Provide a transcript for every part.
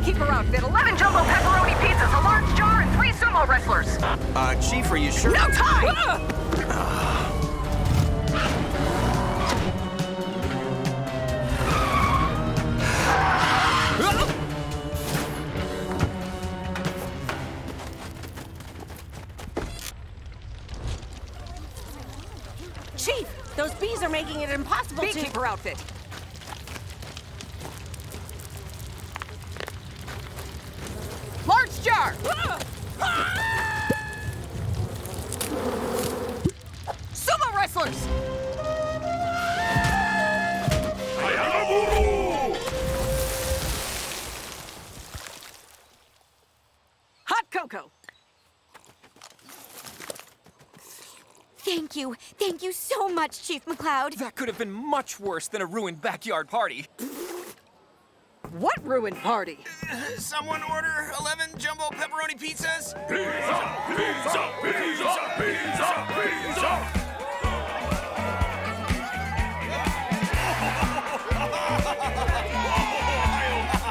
Beekeeper outfit, 11 jumbo pepperoni pizzas, a large jar, and 3 sumo wrestlers. Chief, are you sure? No time! Chief, those bees are making it impossible to... Beekeeper outfit. Large jar! Sumo wrestlers! Hot cocoa! Thank you. Thank you so much, Chief McCloud. That could have been much worse than a ruined backyard party. What ruined party? Someone order 11 jumbo pepperoni pizzas? Pizza, pizza, pizza, pizza, pizza.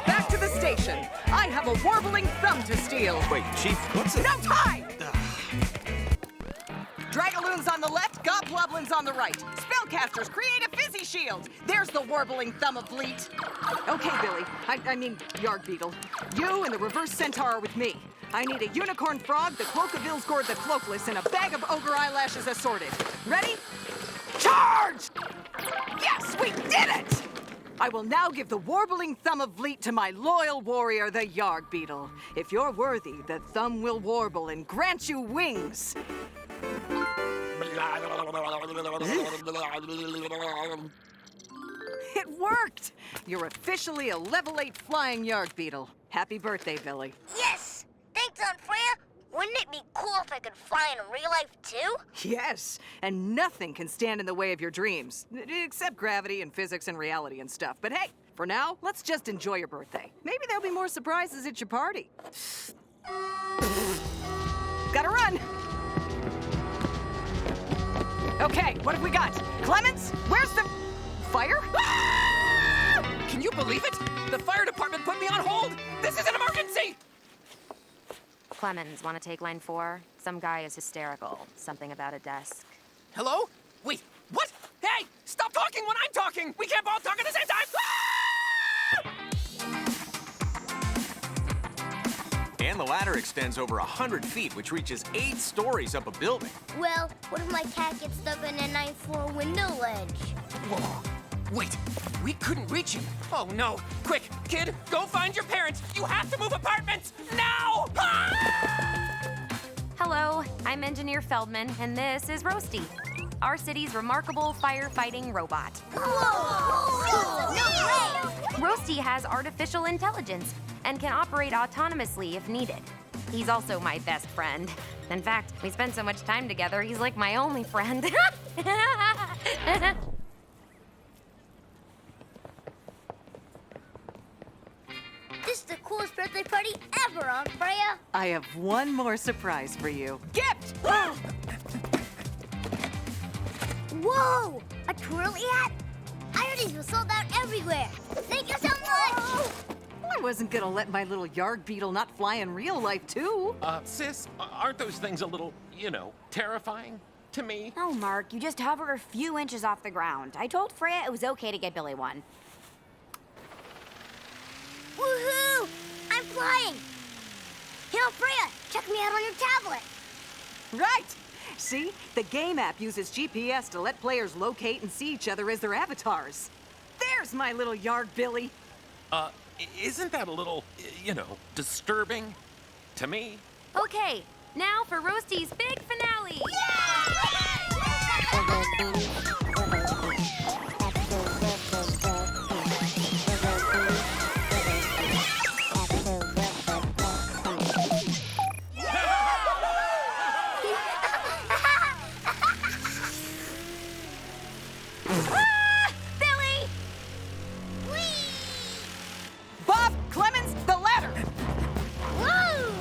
Back to the station. I have a warbling thumb to steal. Wait, Chief, what's it? No time! Dragaloons on the left, gobloblins on the right. Spellcasters, create a fizzy shield. There's the warbling thumb of Fleet. Okay, Billy. I mean, Yard Beetle. You and the reverse centaur are with me. I need a unicorn frog, the cloak of Ilsgord the Cloakless, and a bag of ogre eyelashes assorted. Ready? Charge! Yes, we did it! I will now give the warbling thumb of Fleet to my loyal warrior, the Yard Beetle. If you're worthy, the thumb will warble and grant you wings. It worked! You're officially a level 8 flying Yard Beetle. Happy birthday, Billy. Yes! Thanks, Aunt Freya! Wouldn't it be cool if I could fly in real life, too? Yes, and nothing can stand in the way of your dreams. Except gravity and physics and reality and stuff. But hey, for now, let's just enjoy your birthday. Maybe there'll be more surprises at your party. Gotta run! Okay, what have we got? Clemens, where's the... fire? Ah! Can you believe it? The fire department put me on hold! This is an emergency! Clemens, want to take line 4? Some guy is hysterical. Something about a desk. Hello? Wait, what? Hey, stop talking when I'm talking! We can't both talk at the same time! Ah! And the ladder extends over 100 feet, which reaches 8 stories up a building. Well, what if my cat gets stuck on a 9th floor window ledge? Whoa. Wait, we couldn't reach him. Oh no. Quick, kid, go find your parents. You have to move apartments now! Ah! Hello, I'm Engineer Feldman, and this is Roasty, our city's remarkable firefighting robot. Whoa! No way! Roasty has artificial intelligence and can operate autonomously if needed. He's also my best friend. In fact, we spend so much time together, he's like my only friend. This is the coolest birthday party ever, Aunt Freya! I have one more surprise for you. Gift! Whoa! A twirly hat? I heard these were sold out everywhere. Thank you so much! I wasn't gonna let my little Yard Beetle not fly in real life, too. Sis, aren't those things a little, terrifying to me? Oh, Mark, you just hover a few inches off the ground. I told Freya it was okay to get Billy one. Woohoo! I'm flying! Hey, Aunt Freya, check me out on your tablet. Right! See? The game app uses GPS to let players locate and see each other as their avatars. There's my little Yard Billy. Isn't that a little, disturbing to me? Okay, now for Roasty's big finale. Billy! Whee! Bob, Clemens, the ladder! Woo!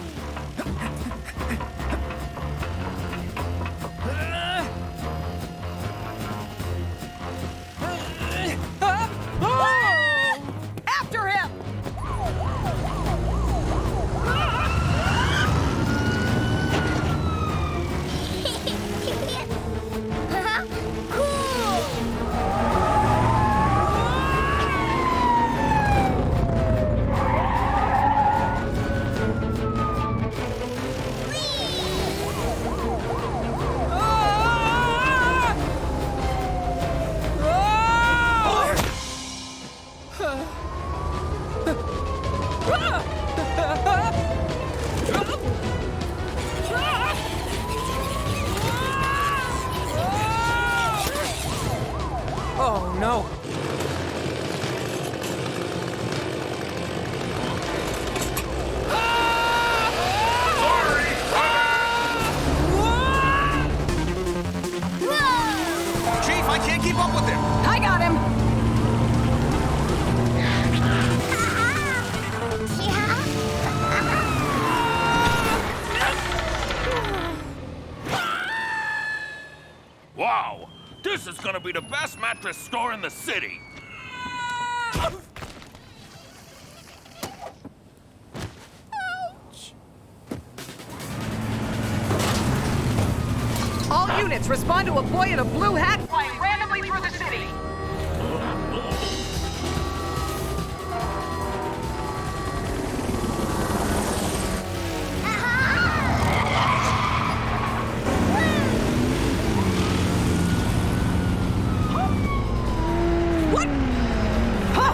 no. Chief, I can't keep up with him. I got him. Wow, this is gonna be the best mattress store in the city. All units, respond to a boy in a blue hat flying randomly through the city. What? Huh.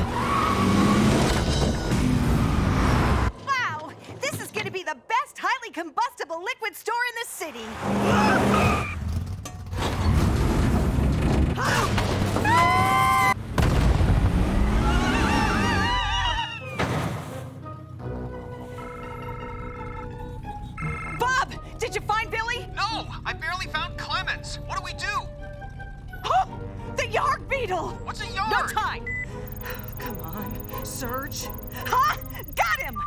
Wow, this is gonna be the best highly combustible liquid store in the city. Bob, did you find Billy? No, I barely found Clemens. What do we do? Huh? The Yarg Beetle! What's a yard? No time! Come on, Surge. Huh? Got him!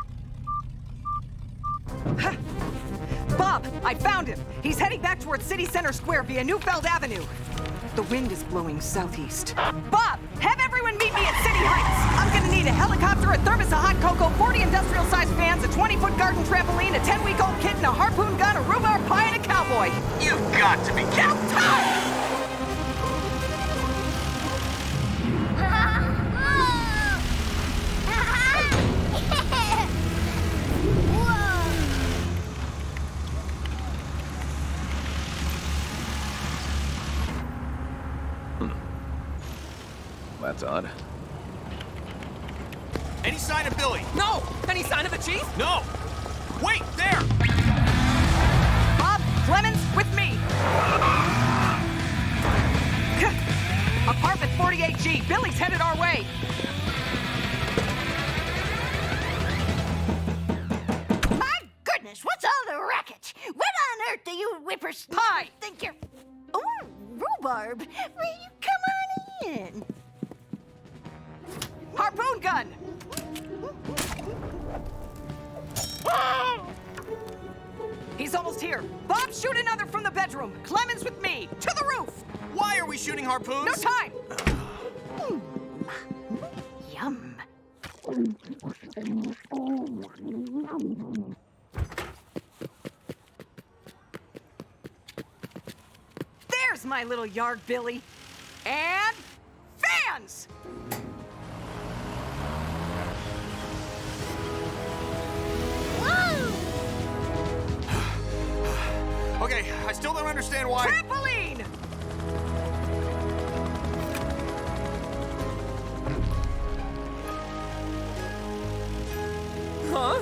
Bob, I found him. He's heading back towards City Center Square via Newfeld Avenue. The wind is blowing southeast. Bob, have everyone meet me at City Heights. I'm gonna need a helicopter, a thermos of hot cocoa, 40 industrial-sized fans, a 20-foot garden trampoline, a 10-week-old kitten, a harpoon gun, a rhubarb pie, and a cowboy. You've got to be kidding. Now time! That's odd. Any sign of Billy? No! Any sign of the chief? No. Wait, there! Bob, Clemens, with me. Apartment 48G. Billy's headed our way. My goodness, what's all the racket? What on earth do you whippers Pie. think you're... Oh, rhubarb. Will you come on in? Harpoon gun. He's almost here. Bob, shoot another from the bedroom. Clemens with me. To the roof. Why are we shooting harpoons? No time. Yum. There's my little Yarg Billy. And fans! Okay, I still don't understand why. Trampoline! Huh?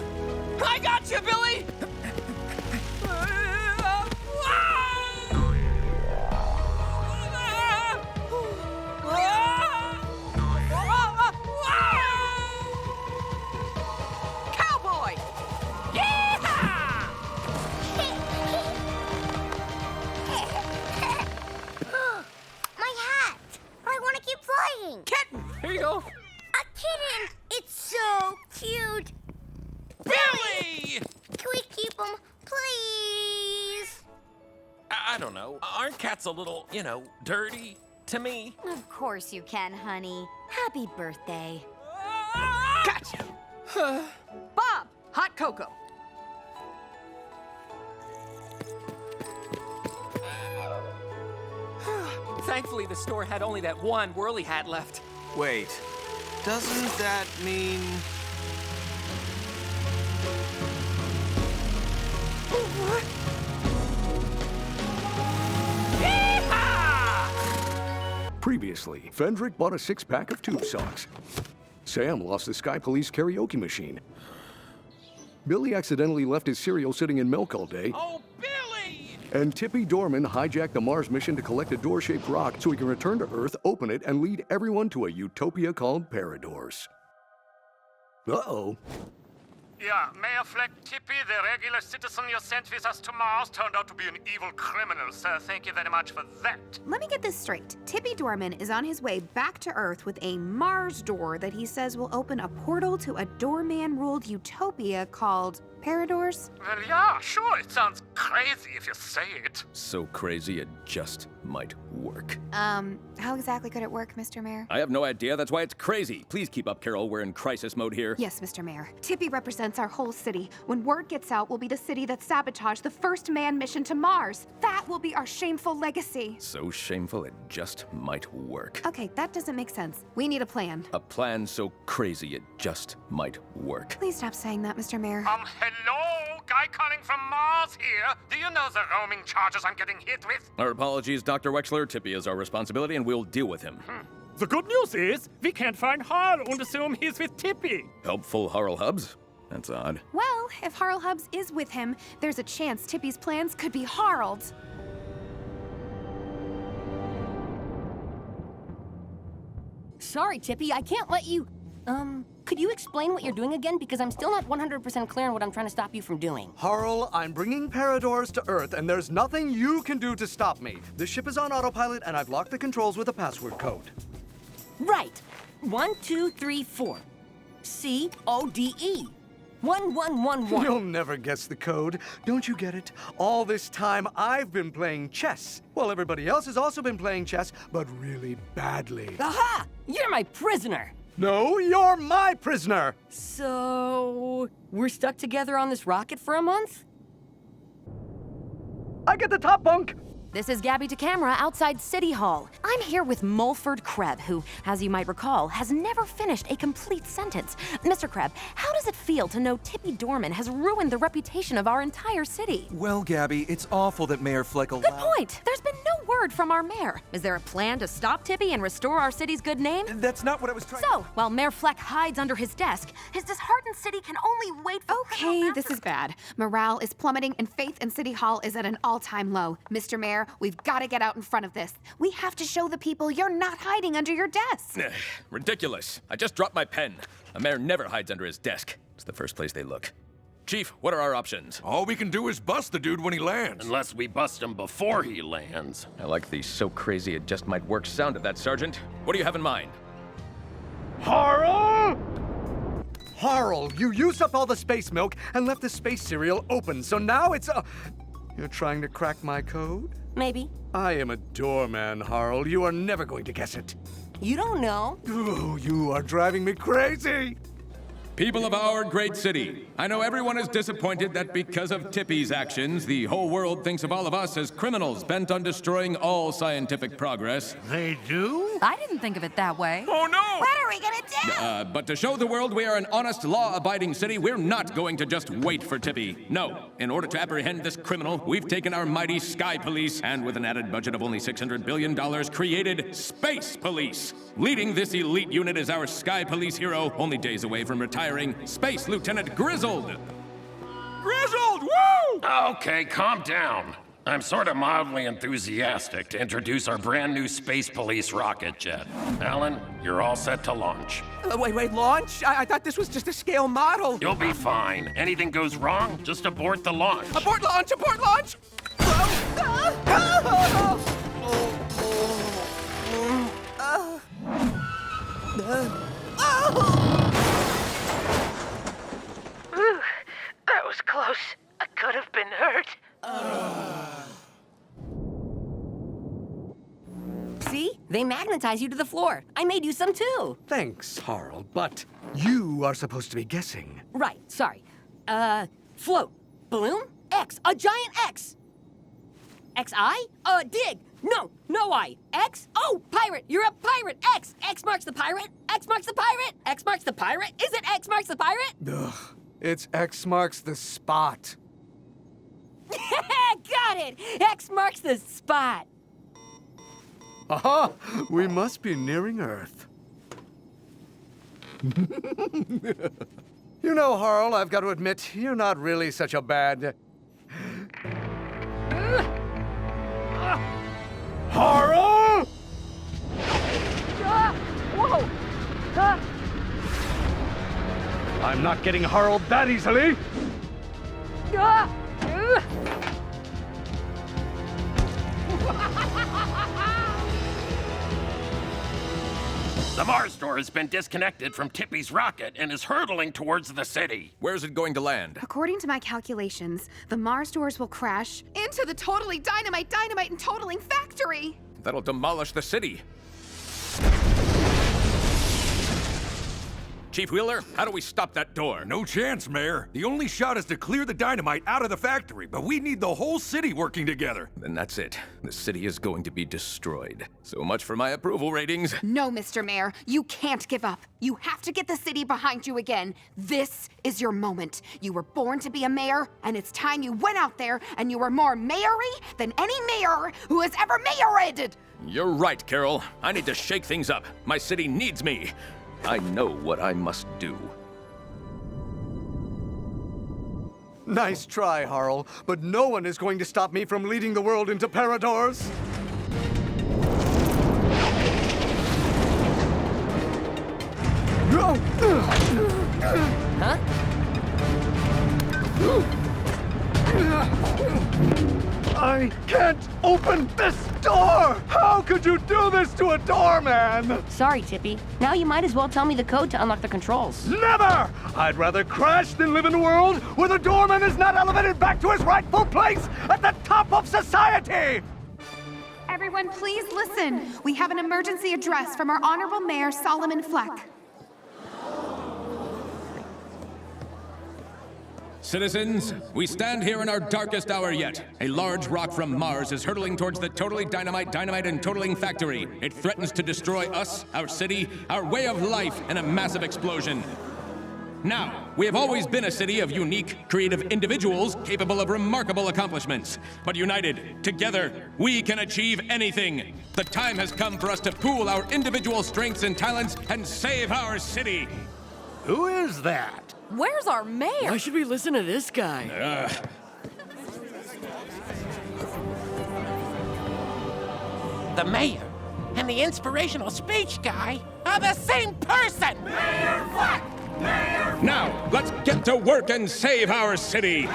I got you, Billy! Cowboy! My hat! I want to keep flying! Kitten! Here you go. A kitten! It's so cute! Billy! Can we keep him, please? I don't know. Aren't cats a little, dirty to me? Of course you can, honey. Happy birthday. Gotcha! Bob, hot cocoa. Thankfully, the store had only that one Whirly Hat left. Wait, doesn't that mean... Previously, Fendrick bought a six-pack of tube socks. Sam lost the Sky Police karaoke machine. Billy accidentally left his cereal sitting in milk all day. Oh, Billy! And Tippy Dorman hijacked the Mars mission to collect a door-shaped rock so he can return to Earth, open it, and lead everyone to a utopia called Paradors. Uh-oh. Yeah, Mayor Fleck Tippy, the regular citizen you sent with us to Mars, turned out to be an evil criminal, sir. Thank you very much for that. Let me get this straight. Tippy Dorman is on his way back to Earth with a Mars door that he says will open a portal to a doorman-ruled utopia called Paradors? Well, yeah, sure. It sounds crazy if you say it. So crazy it just might work. How exactly could it work, Mr. Mayor? I have no idea. That's why it's crazy. Please keep up, Carol. We're in crisis mode here. Yes, Mr. Mayor. Tippy represents our whole city. When word gets out, we'll be the city that sabotaged the first manned mission to Mars. That will be our shameful legacy. So shameful it just might work. Okay, that doesn't make sense. We need a plan. A plan so crazy it just might work. Please stop saying that, Mr. Mayor. Hello? Guy calling from Mars here. Do you know the roaming charges I'm getting hit with? Our apologies, Dr. Wexler. Tippy is our responsibility, and we'll deal with him. The good news is, we can't find Harl and assume he's with Tippy. Helpful Harl Hubs? That's odd. Well, if Harl Hubs is with him, there's a chance Tippy's plans could be Harled. Sorry, Tippy, I can't let you... could you explain what you're doing again? Because I'm still not 100% clear on what I'm trying to stop you from doing. Harl, I'm bringing Paradors to Earth, and there's nothing you can do to stop me. The ship is on autopilot, and I've locked the controls with a password code. Right. 1, 2, 3, 4. C-O-D-E. 1111. You'll never guess the code. Don't you get it? All this time, I've been playing chess. Well, everybody else has also been playing chess, but really badly. Aha! You're my prisoner! No, you're my prisoner! So... we're stuck together on this rocket for a month? I get the top bunk! This is Gabby to camera outside City Hall. I'm here with Mulford Kreb, who, as you might recall, has never finished a complete sentence. Mr. Kreb, how does it feel to know Tippy Dorman has ruined the reputation of our entire city? Well, Gabby, it's awful that Mayor Fleck allowed... Good point. There's been no word from our mayor. Is there a plan to stop Tippy and restore our city's good name? That's not what I was trying... So, while Mayor Fleck hides under his desk, his disheartened city can only wait for... Okay, this is bad. Morale is plummeting and faith in City Hall is at an all-time low. Mr. Mayor, we've got to get out in front of this. We have to show the people you're not hiding under your desk. Ridiculous. I just dropped my pen. A mayor never hides under his desk. It's the first place they look. Chief, what are our options? All we can do is bust the dude when he lands. Unless we bust him before he lands. I like the so crazy it just might work sound of that, Sergeant. What do you have in mind? Harl! Harl, you used up all the space milk and left the space cereal open, so now it's You're trying to crack my code? Maybe. I am a doorman, Harl. You are never going to guess it. You don't know. Oh, you are driving me crazy! People of our great city, I know everyone is disappointed that because of Tippy's actions, the whole world thinks of all of us as criminals bent on destroying all scientific progress. They do? I didn't think of it that way. Oh, no! What are we gonna do? But to show the world we are an honest, law-abiding city, we're not going to just wait for Tippy. No. In order to apprehend this criminal, we've taken our mighty Sky Police and, with an added budget of only $600 billion, created Space Police. Leading this elite unit is our Sky Police hero, only days away from retiring, Space Lieutenant Grizzled. Grizzled! Woo! Okay, calm down. I'm sort of mildly enthusiastic to introduce our brand new Space Police rocket jet. Alan, you're all set to launch. Wait, launch? I thought this was just a scale model. You'll be fine. Anything goes wrong, just abort the launch. Abort launch! Abort launch! Ooh, that was close. I could have been hurt. See? They magnetize you to the floor. I made you some too. Thanks, Harl, but you are supposed to be guessing. Right, sorry. Float. Balloon? X. A giant X. X-I? Dig. No I. X? Oh, pirate. You're a pirate. X. X marks the pirate. X marks the pirate. X marks the pirate. Is it X marks the pirate? Ugh. It's X marks the spot. Got it. X marks the spot. Aha! We must be nearing Earth. You know, Harl, I've got to admit, you're not really such a bad... I'm not getting Harl that easily. The Mars door has been disconnected from Tippy's rocket and is hurtling towards the city. Where's it going to land? According to my calculations, the Mars doors will crash into the totally dynamite and totaling factory. That'll demolish the city. Chief Wheeler, how do we stop that door? No chance, Mayor. The only shot is to clear the dynamite out of the factory, but we need the whole city working together. Then that's it. The city is going to be destroyed. So much for my approval ratings. No, Mr. Mayor, you can't give up. You have to get the city behind you again. This is your moment. You were born to be a mayor, and it's time you went out there and you were more mayory than any mayor who has ever mayorated. You're right, Carol. I need to shake things up. My city needs me. I know what I must do. Nice try, Harl, but no one is going to stop me from leading the world into Paradors. Huh? I can't open this door! How could you do this to a doorman? Sorry, Tippy. Now you might as well tell me the code to unlock the controls. Never! I'd rather crash than live in a world where the doorman is not elevated back to his rightful place at the top of society! Everyone, please listen. We have an emergency address from our Honorable Mayor, Solomon Fleck. Citizens, we stand here in our darkest hour yet. A large rock from Mars is hurtling towards the totally dynamite and totaling factory. It threatens to destroy us, our city, our way of life in a massive explosion. Now, we have always been a city of unique, creative individuals capable of remarkable accomplishments. But united, together, we can achieve anything. The time has come for us to pool our individual strengths and talents and save our city. Who is that? Where's our mayor? Why should we listen to this guy? The mayor and the inspirational speech guy are the same person! Mayor Fleck! Mayor Fleck! Now, let's get to work and save our city!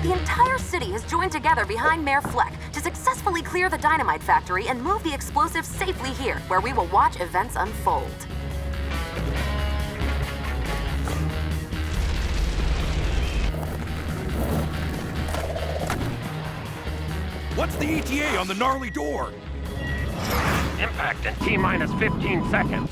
The entire city has joined together behind Mayor Fleck to successfully clear the dynamite factory and move the explosives safely here, where we will watch events unfold. What's the ETA on the gnarly door? Impact in T-minus 15 seconds.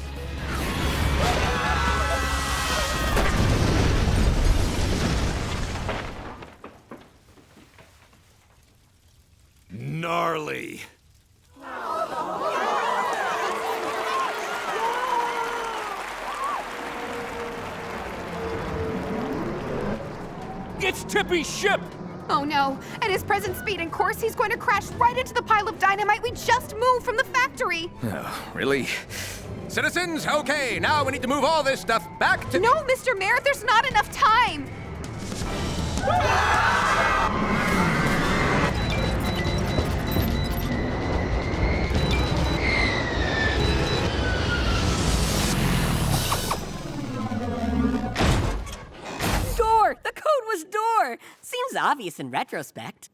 Gnarly. It's Tippy's ship! Oh no, at his present speed and course, he's going to crash right into the pile of dynamite we just moved from the factory. Oh, really? Citizens, okay, now we need to move all this stuff back to... No, Mr. Mayor, there's not enough time. Door! The code was door! Seems obvious in retrospect.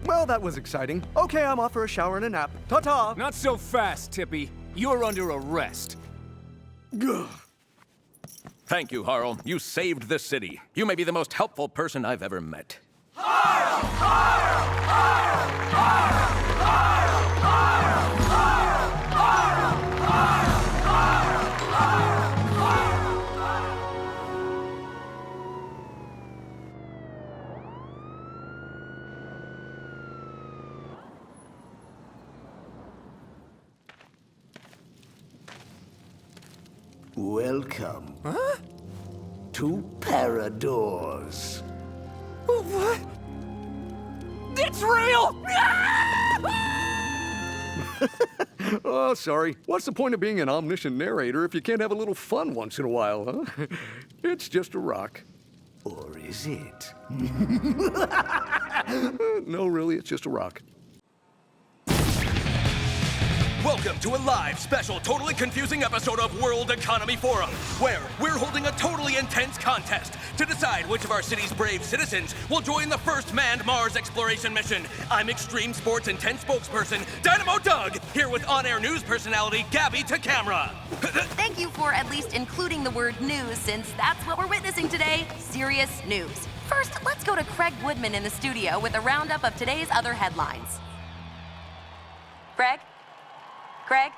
Well, that was exciting. Okay, I'm off for a shower and a nap. Ta-ta! Not so fast, Tippy. You're under arrest. Gah. Thank you, Harl. You saved the city. You may be the most helpful person I've ever met. Welcome. To Paradors. What? It's real! Oh, sorry. What's the point of being an omniscient narrator if you can't have a little fun once in a while, huh? It's just a rock. Or is it? No, really, it's just a rock. Welcome to a live, special, totally confusing episode of World Economy Forum, where we're holding a totally intense contest to decide which of our city's brave citizens will join the first manned Mars exploration mission. I'm Extreme Sports Intense spokesperson Dynamo Doug, here with on-air news personality Gabby to camera. Thank you for at least including the word news, since that's what we're witnessing today. Serious news. First, let's go to Craig Woodman in the studio with a roundup of today's other headlines. Craig? Craig?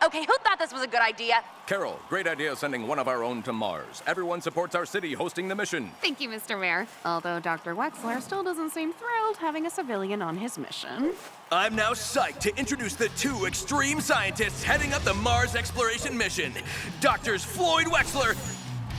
Okay, who thought this was a good idea? Carol, great idea sending one of our own to Mars. Everyone supports our city hosting the mission. Thank you, Mr. Mayor. Although Dr. Wexler still doesn't seem thrilled having a civilian on his mission. I'm now psyched to introduce the two extreme scientists heading up the Mars exploration mission. Doctors Floyd Wexler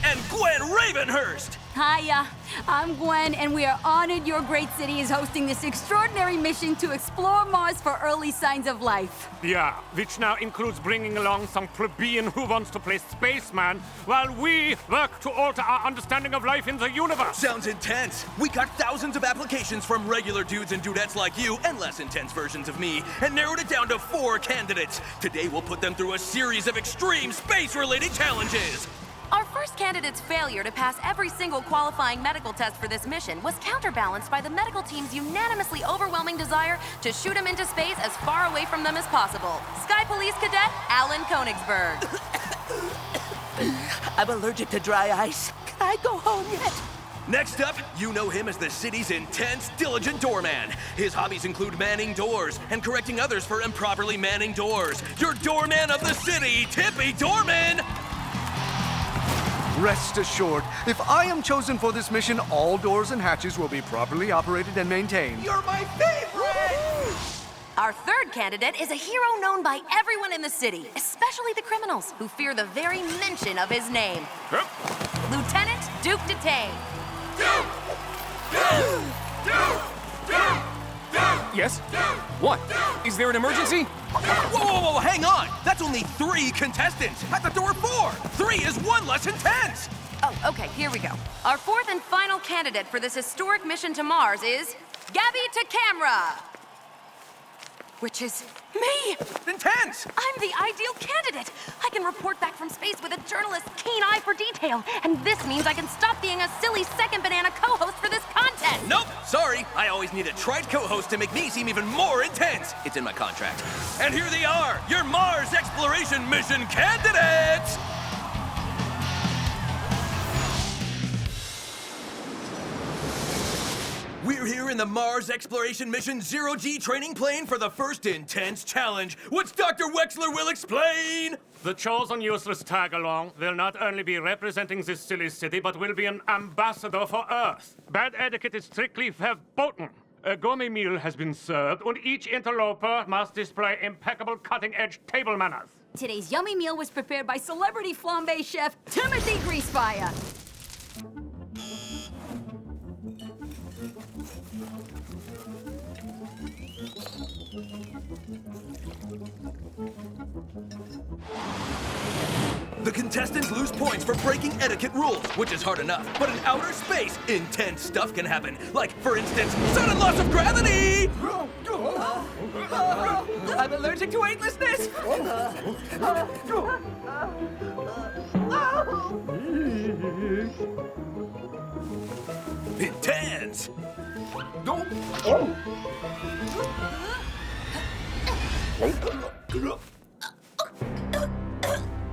and Gwen Ravenhurst. Hiya, I'm Gwen, and we are honored your great city is hosting this extraordinary mission to explore Mars for early signs of life. Yeah, which now includes bringing along some plebeian who wants to play spaceman while we work to alter our understanding of life in the universe. Sounds intense. We got thousands of applications from regular dudes and dudettes like you and less intense versions of me and narrowed it down to 4 candidates. Today we'll put them through a series of extreme space-related challenges. Our first candidate's failure to pass every single qualifying medical test for this mission was counterbalanced by the medical team's unanimously overwhelming desire to shoot him into space as far away from them as possible. Sky Police Cadet Alan Konigsberg. I'm allergic to dry ice. Can I go home yet? Next up, you know him as the city's intense, diligent doorman. His hobbies include manning doors and correcting others for improperly manning doors. Your doorman of the city, Tippy Doorman! Rest assured, if I am chosen for this mission, all doors and hatches will be properly operated and maintained. You're my favorite! Our third candidate is a hero known by everyone in the city, especially the criminals, who fear the very mention of his name. Lieutenant Duke Detain. Yes? What? Is there an emergency? Whoa, hang on! That's only 3 contestants! At the door 4! 3 is 1 less intense! Oh, okay, here we go. Our fourth and final candidate for this historic mission to Mars is Gabby to Camera. Which is me! Intense! I'm the ideal candidate! I can report back from space with a journalist's keen eye for detail, and this means I can stop being a silly second banana co-host for this contest! Nope, sorry. I always need a trite co-host to make me seem even more intense. It's in my contract. And here they are, your Mars exploration mission candidates! We're here in the Mars Exploration Mission 0G training plane for the first intense challenge, which Dr. Wexler will explain! The chosen useless tag-along will not only be representing this silly city, but will be an ambassador for Earth. Bad etiquette is strictly verboten. A gourmet meal has been served, and each interloper must display impeccable cutting-edge table manners. Today's yummy meal was prepared by celebrity flambe chef Timothy Greasefire. The contestants lose points for breaking etiquette rules, which is hard enough. But in outer space, intense stuff can happen. Like, for instance, sudden loss of gravity! I'm allergic to weightlessness. Intense!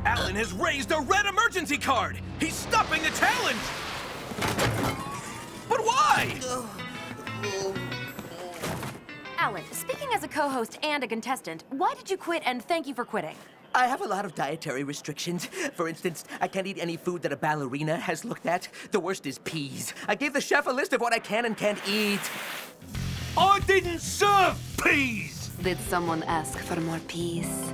Alan has raised a red emergency card! He's stopping the challenge! But why? Alan, speaking as a co-host and a contestant, why did you quit, and thank you for quitting? I have a lot of dietary restrictions. For instance, I can't eat any food that a ballerina has looked at. The worst is peas. I gave the chef a list of what I can and can't eat. I didn't serve peas! Did someone ask for more peas?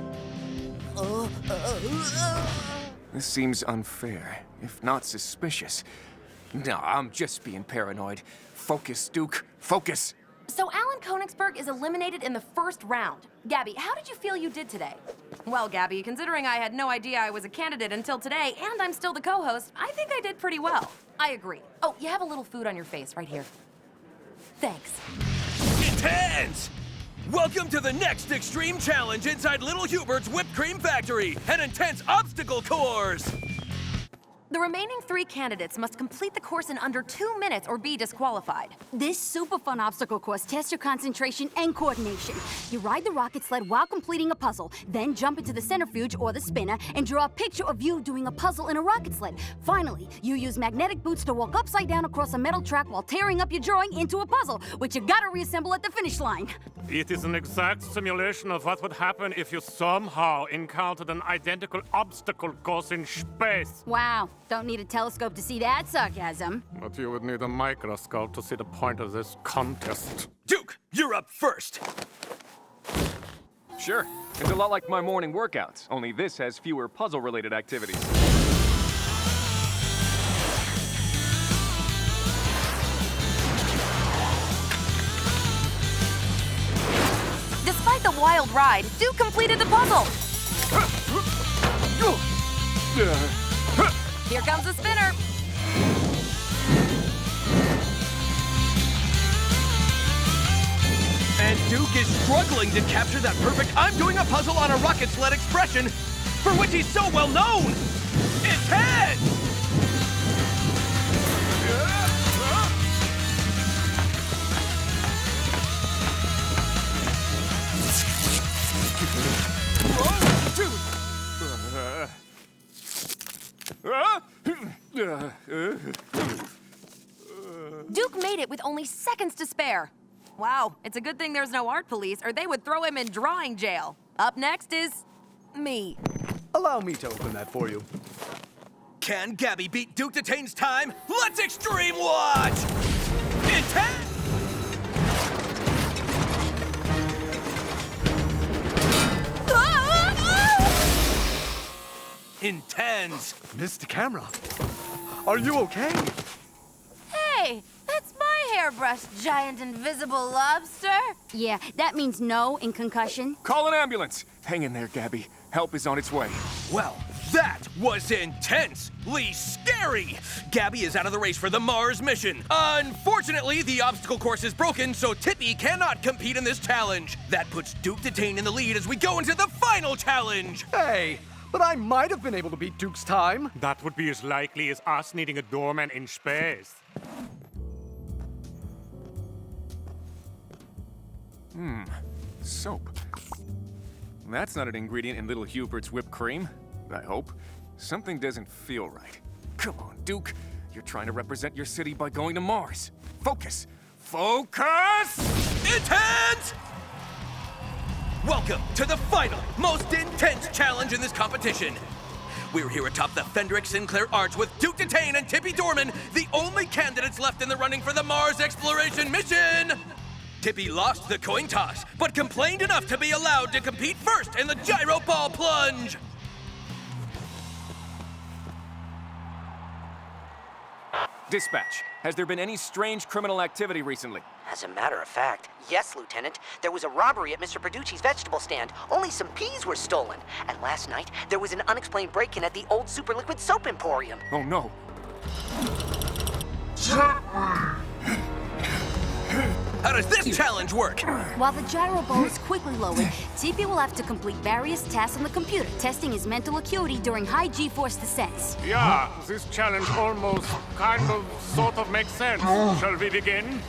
This seems unfair, if not suspicious. No, I'm just being paranoid. Focus, Duke. Focus. So Alan Koenigsberg is eliminated in the first round. Gabby, how did you feel you did today? Well, Gabby, considering I had no idea I was a candidate until today, and I'm still the co-host, I think I did pretty well. I agree. Oh, you have a little food on your face right here. Thanks. Intense! Welcome to the next extreme challenge inside Little Hubert's Whipped Cream Factory, an intense obstacle course! The remaining 3 candidates must complete the course in under 2 minutes or be disqualified. This super fun obstacle course tests your concentration and coordination. You ride the rocket sled while completing a puzzle, then jump into the centrifuge or the spinner and draw a picture of you doing a puzzle in a rocket sled. Finally, you use magnetic boots to walk upside down across a metal track while tearing up your drawing into a puzzle, which you gotta reassemble at the finish line. It is an exact simulation of what would happen if you somehow encountered an identical obstacle course in space. Wow, don't need a telescope to see that sarcasm. But you would need a microscope to see the point of this contest. Duke, you're up first! Sure. It's a lot like my morning workouts, only this has fewer puzzle-related activities. Despite the wild ride, Duke completed the puzzle. Here comes the spinner. And Duke is struggling to capture that perfect "I'm doing a puzzle on a rocket sled" expression, for which he's so well known. Intense! Duke made it with only seconds to spare. Wow, it's a good thing there's no art police, or they would throw him in drawing jail. Up next is me. Allow me to open that for you. Can Gabby beat Duke Detain's time? Let's extreme watch! Intense! Intense! Mr. Camera, are you okay? Hey, that's my hairbrush, giant invisible lobster. Yeah, that means no in concussion. Call an ambulance! Hang in there, Gabby. Help is on its way. Well, that was intensely scary! Gabby is out of the race for the Mars mission. Unfortunately, the obstacle course is broken, so Tippy cannot compete in this challenge. That puts Duke Detain in the lead as we go into the final challenge. Hey, but I might have been able to beat Duke's time. That would be as likely as us needing a doorman in space. Soap. That's not an ingredient in Little Hubert's whipped cream, I hope. Something doesn't feel right. Come on, Duke. You're trying to represent your city by going to Mars. Focus! Focus! Intense! Welcome to the final, most intense challenge in this competition. We're here atop the Fendrick Sinclair Arch with Duke Detain and Tippy Dorman, the only candidates left in the running for the Mars exploration mission. Tippy lost the coin toss, but complained enough to be allowed to compete first in the gyro ball plunge. Dispatch, has there been any strange criminal activity recently? As a matter of fact, yes, Lieutenant. There was a robbery at Mr. Perducci's vegetable stand. Only some peas were stolen. And last night, there was an unexplained break-in at the old Super Liquid Soap Emporium. Oh, no. How does this challenge work? While the gyro ball is quickly lowered, TP will have to complete various tasks on the computer, testing his mental acuity during high G-force descents. Yeah, this challenge almost, kind of, sort of makes sense. Shall we begin?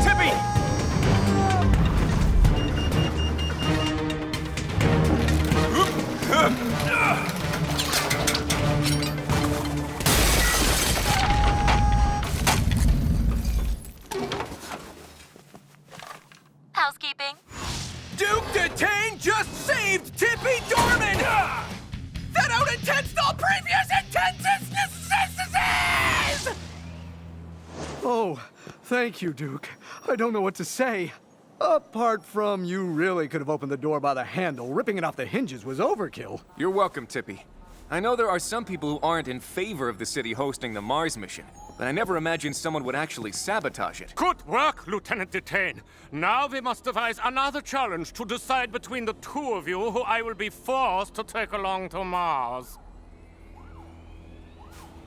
Tippy! Housekeeping. Duke Detain just saved Tippy Dorman! That out-intensed all previous intensities! Oh, thank you, Duke. I don't know what to say. Apart from you really could have opened the door by the handle, ripping it off the hinges was overkill. You're welcome, Tippy. I know there are some people who aren't in favor of the city hosting the Mars mission, but I never imagined someone would actually sabotage it. Good work, Lieutenant Detain. Now we must devise another challenge to decide between the two of you who I will be forced to take along to Mars.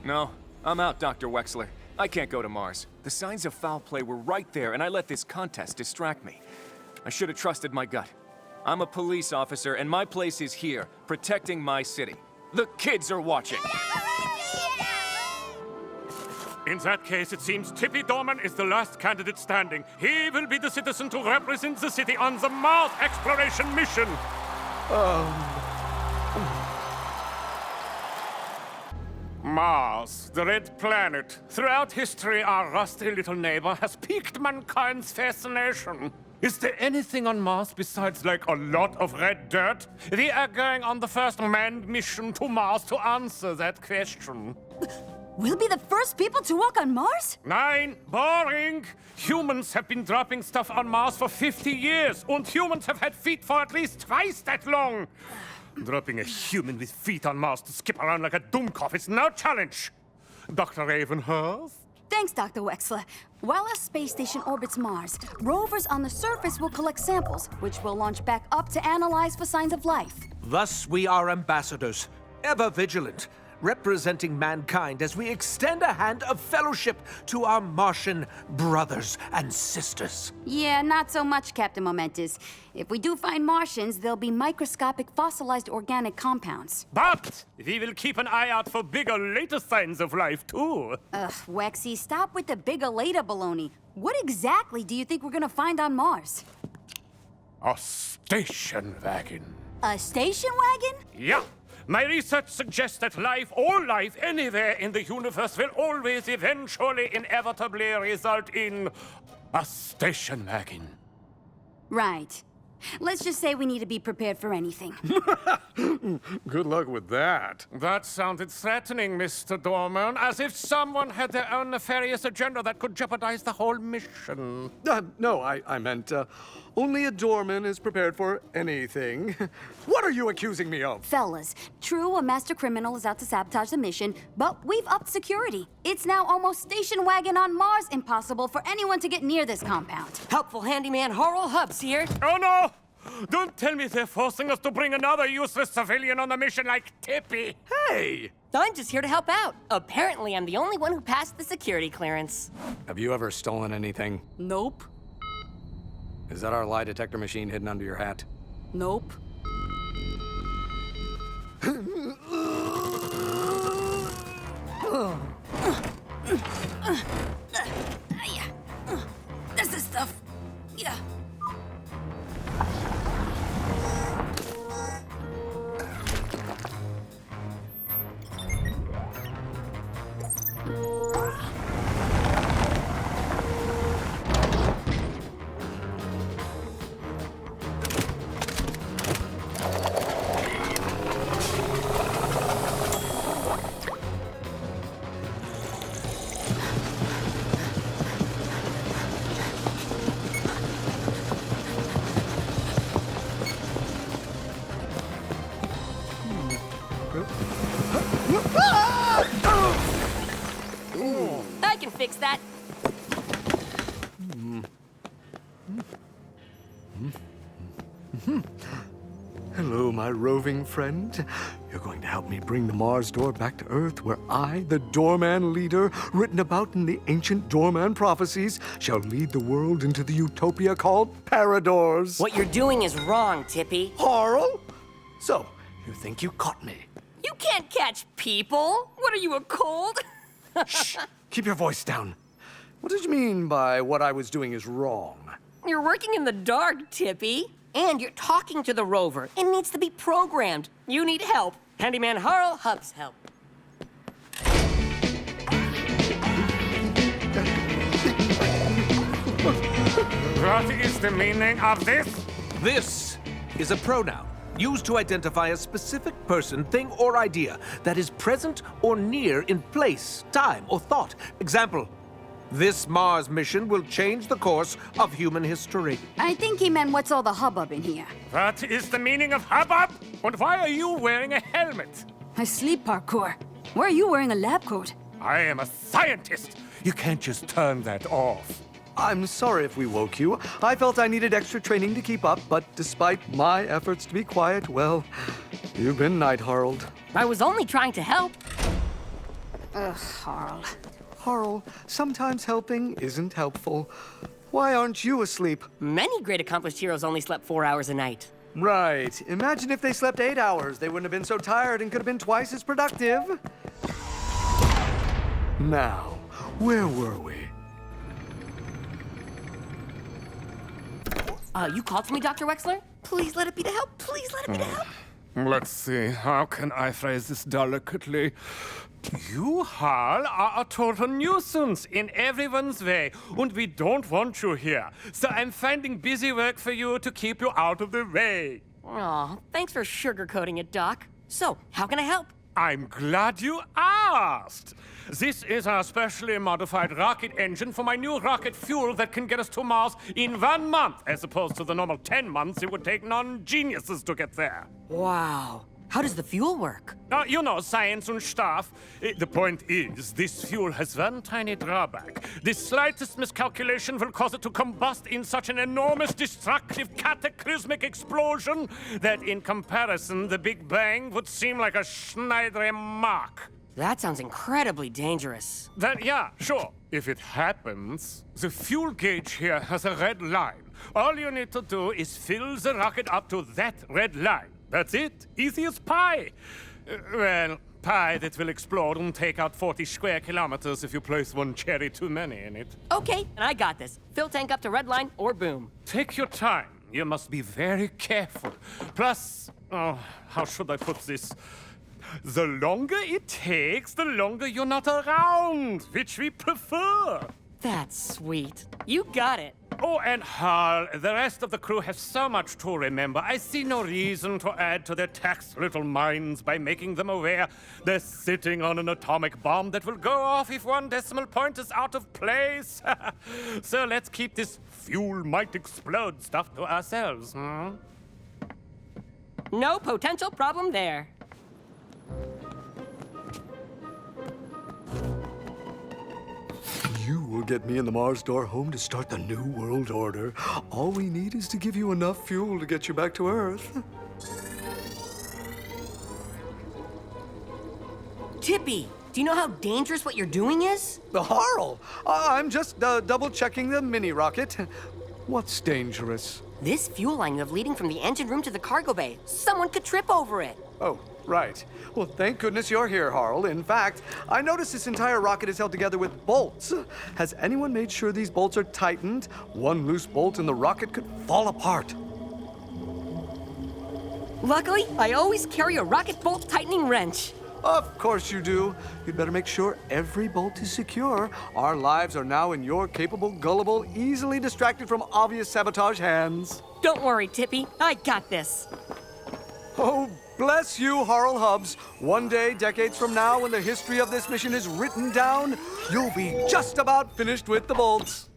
No, I'm out, Dr. Wexler. I can't go to Mars. The signs of foul play were right there, and I let this contest distract me. I should have trusted my gut. I'm a police officer, and my place is here, protecting my city. The kids are watching. In that case, it seems Tippy Dorman is the last candidate standing. He will be the citizen to represent the city on the Mars exploration mission. Mars, the red planet. Throughout history, our rusty little neighbor has piqued mankind's fascination. Is there anything on Mars besides, like, a lot of red dirt? We are going on the first manned mission to Mars to answer that question. We'll be the first people to walk on Mars? 9. Boring. Humans have been dropping stuff on Mars for 50 years, and humans have had feet for at least twice that long. Dropping a human with feet on Mars to skip around like a Doomkopf is no challenge. Dr. Ravenhurst? Thanks, Dr. Wexler. While our space station orbits Mars, rovers on the surface will collect samples, which we'll launch back up to analyze for signs of life. Thus, we are ambassadors, ever vigilant, representing mankind as we extend a hand of fellowship to our Martian brothers and sisters. Yeah, not so much, Captain Momentous. If we do find Martians, they'll be microscopic fossilized organic compounds. But we will keep an eye out for bigger, later signs of life, too. Ugh, Wexy, stop with the bigger, later baloney. What exactly do you think we're gonna find on Mars? A station wagon. A station wagon? Yeah. My research suggests that life, all life, anywhere in the universe will always eventually, inevitably result in a station wagon. Right. Let's just say we need to be prepared for anything. Good luck with that. That sounded threatening, Mr. Dorman, as if someone had their own nefarious agenda that could jeopardize the whole mission. No, I meant, only a doorman is prepared for anything. What are you accusing me of? Fellas, true, a master criminal is out to sabotage the mission, but we've upped security. It's now almost station wagon on Mars impossible for anyone to get near this compound. Helpful handyman Harl Hubs here. Oh no! Don't tell me they're forcing us to bring another useless civilian on the mission like Tippy. Hey! I'm just here to help out. Apparently, I'm the only one who passed the security clearance. Have you ever stolen anything? Nope. Is that our lie detector machine hidden under your hat? Nope. This is stuff. Yeah. I can fix that. Hello, my roving friend. You're going to help me bring the Mars door back to Earth, where I, the doorman leader, written about in the ancient doorman prophecies, shall lead the world into the utopia called Paradors. What you're doing is wrong, Tippy. Harl? So, you think you caught me? You can't catch people. What are you, a cold? Shh! Keep your voice down. What did you mean by what I was doing is wrong? You're working in the dark, Tippy. And you're talking to the rover. It needs to be programmed. You need help. Handyman Harl Hubs help. What is the meaning of this? This is a pronoun used to identify a specific person, thing, or idea that is present or near in place, time, or thought. Example, this Mars mission will change the course of human history. I think he meant what's all the hubbub in here. That is the meaning of hubbub? And why are you wearing a helmet? I sleep parkour. Why are you wearing a lab coat? I am a scientist. You can't just turn that off. I'm sorry if we woke you. I felt I needed extra training to keep up, but despite my efforts to be quiet, well, you've been night-harled. I was only trying to help. Ugh, Harl. Harl, sometimes helping isn't helpful. Why aren't you asleep? Many great accomplished heroes only slept 4 hours a night. Right. Imagine if they slept 8 hours. They wouldn't have been so tired and could have been twice as productive. Now, where were we? You called for me, Dr. Wexler? Please let it be to help. Please let it be to help. Let's see, how can I phrase this delicately? You, Harl, are a total nuisance in everyone's way, and we don't want you here. So I'm finding busy work for you to keep you out of the way. Aw, thanks for sugarcoating it, Doc. So, how can I help? I'm glad you asked. This is our specially modified rocket engine for my new rocket fuel that can get us to Mars in 1 month, as opposed to the normal 10 months it would take non-geniuses to get there. Wow. How does the fuel work? You know, science and stuff. The point is, this fuel has one tiny drawback. The slightest miscalculation will cause it to combust in such an enormous, destructive, cataclysmic explosion that in comparison, the Big Bang would seem like a Schneider remark. That sounds incredibly dangerous. Yeah, sure. If it happens, the fuel gauge here has a red line. All you need to do is fill the rocket up to that red line. That's it. Easy as pie. Well, pie that will explode and take out 40 square kilometers if you place one cherry too many in it. Okay, and I got this. Fill tank up to red line or boom. Take your time. You must be very careful. Plus, how should I put this? The longer it takes, the longer you're not around, which we prefer. That's sweet. You got it. Oh, and Harl, the rest of the crew have so much to remember. I see no reason to add to their taxed little minds by making them aware they're sitting on an atomic bomb that will go off if 1 decimal point is out of place. So let's keep this fuel might explode stuff to ourselves, hmm? No potential problem there. You will get me and the Mars door home to start the New World Order. All we need is to give you enough fuel to get you back to Earth. Tippy, do you know how dangerous what you're doing is? The Harl! I'm just double-checking the mini-rocket. What's dangerous? This fuel line you have leading from the engine room to the cargo bay. Someone could trip over it. Oh, right. Well, thank goodness you're here, Harl. In fact, I noticed this entire rocket is held together with bolts. Has anyone made sure these bolts are tightened? One loose bolt and the rocket could fall apart. Luckily, I always carry a rocket bolt tightening wrench. Of course you do. You'd better make sure every bolt is secure. Our lives are now in your capable, gullible, easily distracted from obvious sabotage hands. Don't worry, Tippy. I got this. Oh, bless you, Harl Hubbs. One day, decades from now, when the history of this mission is written down, you'll be just about finished with the bolts.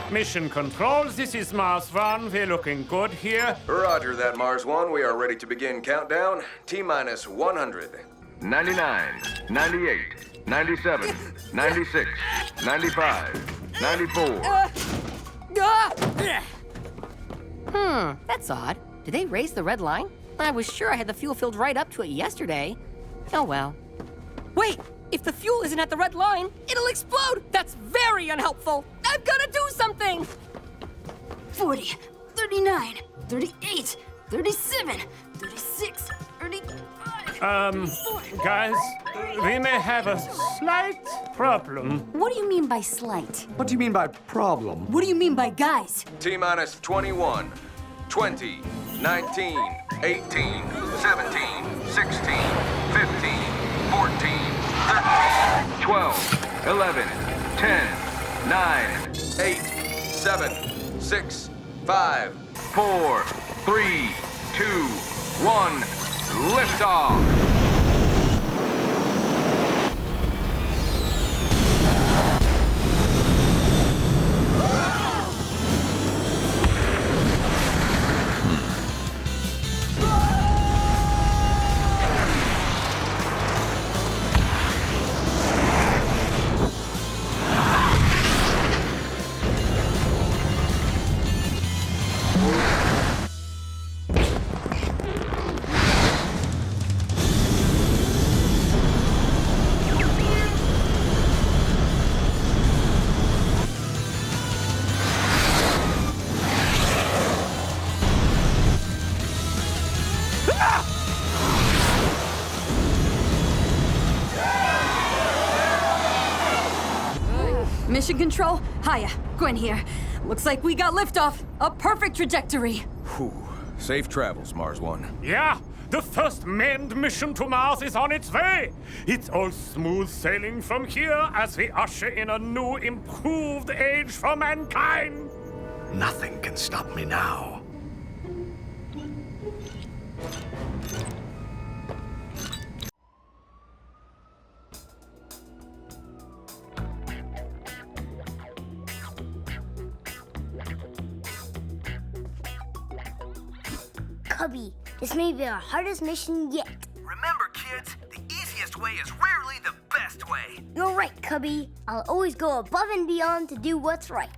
Mission Control, this is Mars 1. We're looking good here. Roger that, Mars 1. We are ready to begin countdown. T-minus 100. 99, 98, 97, 96, 95, 94. That's odd. Did they raise the red line? I was sure I had the fuel filled right up to it yesterday. Oh well. Wait! If the fuel isn't at the red line, it'll explode! That's very unhelpful! I've gotta do something! 40, 39, 38, 37, 36, 35. Guys, we may have a slight problem. What do you mean by slight? What do you mean by problem? What do you mean by guys? T-minus 21, 20, 19, 18, 17, 16, 15, 14, 13, 12, 11, 10, 9, 8, 7, 6, 5, 4, 3, 2, 1. liftoff. Mission Control, hiya, Gwen here. Looks like we got liftoff. A perfect trajectory. Whew. Safe travels, Mars One. Yeah, the first manned mission to Mars is on its way. It's all smooth sailing from here as we usher in a new, improved age for mankind. Nothing can stop me now. Cubby, this may be our hardest mission yet. Remember, kids, the easiest way is rarely the best way. You're right, Cubby. I'll always go above and beyond to do what's right.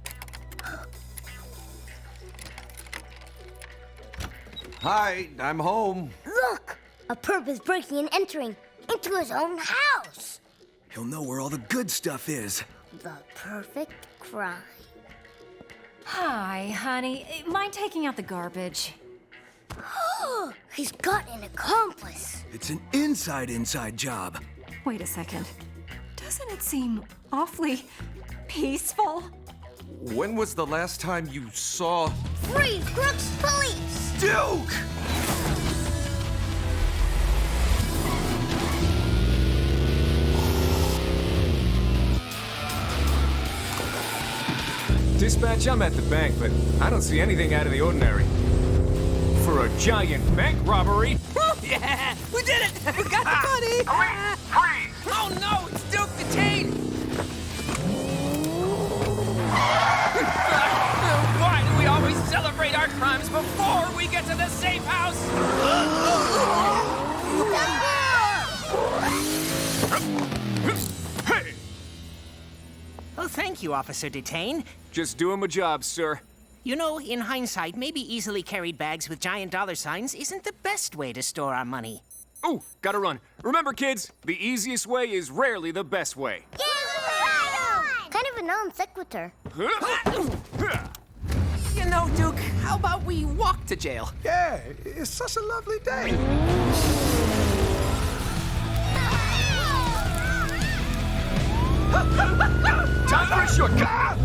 Hi, I'm home. Look! A perp is breaking and entering into his own house. He'll know where all the good stuff is. The perfect crime. Hi, honey. Mind taking out the garbage? He's got an accomplice. It's an inside job. Wait a second. Doesn't it seem awfully peaceful? When was the last time you saw... Freeze, crooks, police! Duke! Dispatch, I'm at the bank, but I don't see anything out of the ordinary. For a giant bank robbery? Yeah, we did it! We got the money! Freeze! Oh no, it's Duke detained! Why do we always celebrate our crimes before we get to the safe house? Hey! Oh, thank you, Officer Detain. Just doing my job, sir. You know, in hindsight, maybe easily carried bags with giant dollar signs isn't the best way to store our money. Ooh, gotta run. Remember, kids, the easiest way is rarely the best way. Kind of a non sequitur. You know, Duke, how about we walk to jail? Yeah, it's such a lovely day. Time for a shortcut!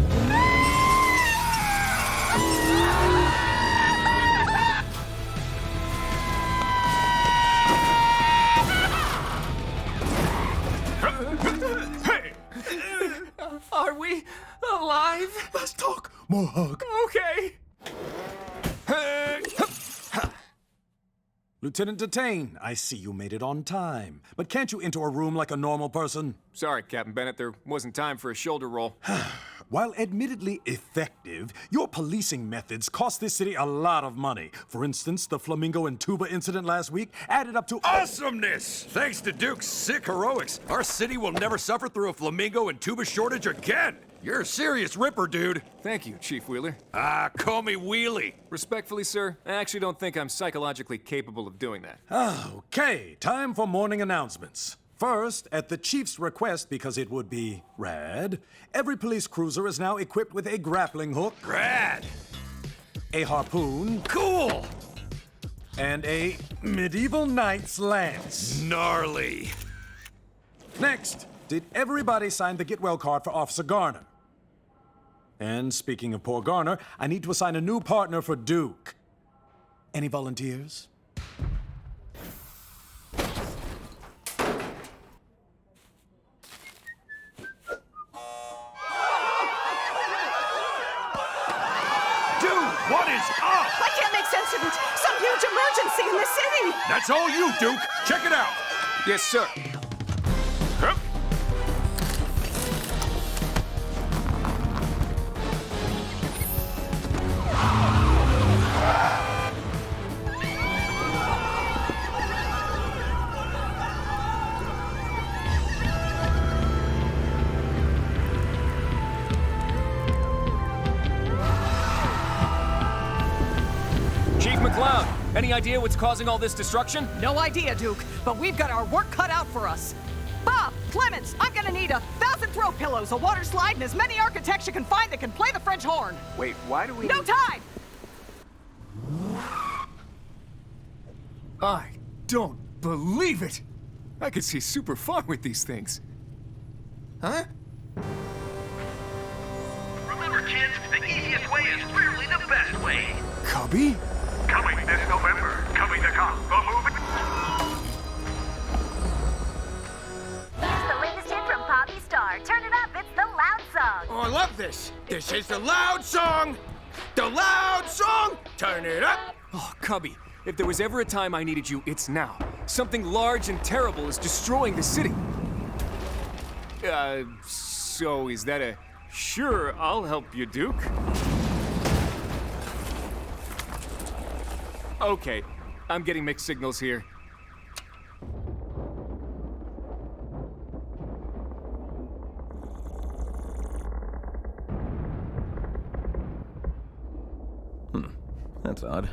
Are we alive? Let's talk. More hug. Okay. Lieutenant Detain, I see you made it on time. But can't you enter a room like a normal person? Sorry, Captain Bennett, there wasn't time for a shoulder roll. While admittedly effective, your policing methods cost this city a lot of money. For instance, the Flamingo and Tuba incident last week added up to awesomeness! Thanks to Duke's sick heroics, our city will never suffer through a Flamingo and Tuba shortage again! You're a serious ripper, dude. Thank you, Chief Wheeler. Call me Wheelie. Respectfully, sir, I actually don't think I'm psychologically capable of doing that. Okay, time for morning announcements. First, at the Chief's request, because it would be rad, every police cruiser is now equipped with a grappling hook. Rad! A harpoon. Cool! And a medieval knight's lance. Gnarly. Next, did everybody sign the get well card for Officer Garner? And speaking of poor Garner, I need to assign a new partner for Duke. Any volunteers? What is up? I can't make sense of it. Some huge emergency emergency in the city! That's all you, Duke! Check it out! Yes, sir. Huh? Chief McCloud, any idea what's causing all this destruction? No idea, Duke, but we've got our work cut out for us. Bob, Clemens, I'm gonna need 1,000 throw pillows, a water slide, and as many architects you can find that can play the French horn. Wait, why do we... No time! I don't believe it! I could see super fun with these things. Huh? Remember, kids, the easiest way is rarely the best way. Cubby? Coming this November. Cubby the Cop. The movie. Here's the latest hit from Poppy Star. Turn it up, it's the Loud Song. Oh, I love this. This is the Loud Song. The Loud Song. Turn it up. Oh, Cubby, if there was ever a time I needed you, it's now. Something large and terrible is destroying the city. So is that a... Sure, I'll help you, Duke. Okay, I'm getting mixed signals here. That's odd.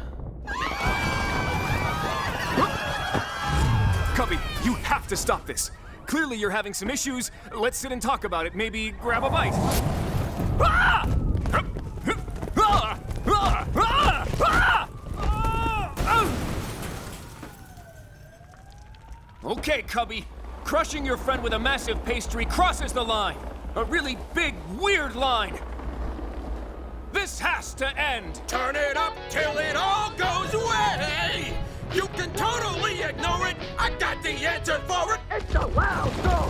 Cubby, you have to stop this. Clearly you're having some issues. Let's sit and talk about it. Maybe grab a bite. Ah! Ah! Ah! Ah! Ah! Okay, Cubby. Crushing your friend with a massive pastry crosses the line. A really big, weird line. This has to end. Turn it up till it all goes away. You can totally ignore it. I got the answer for it. It's a loud song.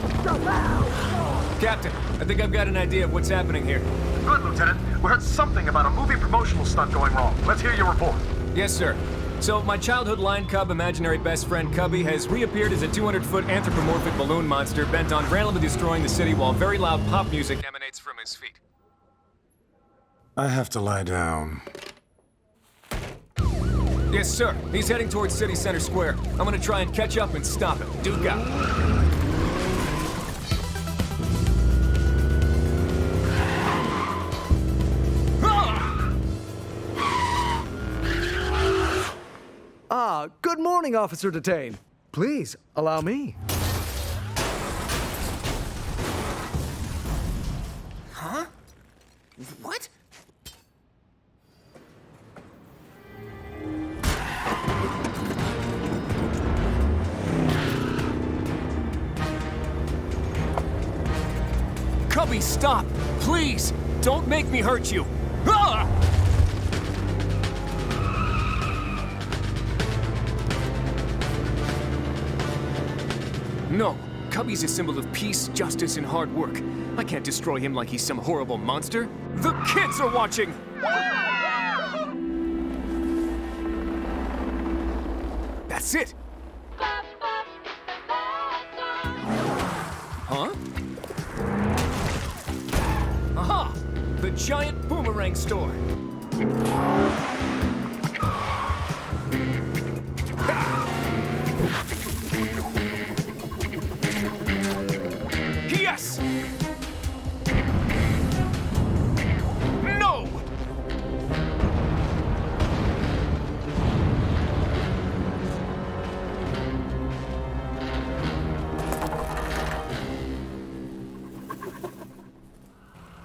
It's a loud song. Captain, I think I've got an idea of what's happening here. Good, Lieutenant. We heard something about a movie promotional stunt going wrong. Let's hear your report. Yes, sir. So, my childhood lion cub, imaginary best friend Cubby, has reappeared as a 200-foot anthropomorphic balloon monster bent on randomly destroying the city while very loud pop music emanates from his feet. I have to lie down. Yes, sir. He's heading towards City Center Square. I'm gonna try and catch up and stop him. Duke out. Good morning, Officer Detain. Please, allow me. Huh? What? Cubby, stop! Please! Don't make me hurt you! Ah! No, Cubby's a symbol of peace, justice, and hard work. I can't destroy him like he's some horrible monster. The kids are watching! That's it! Huh? Aha! The giant boomerang store! Yes! No!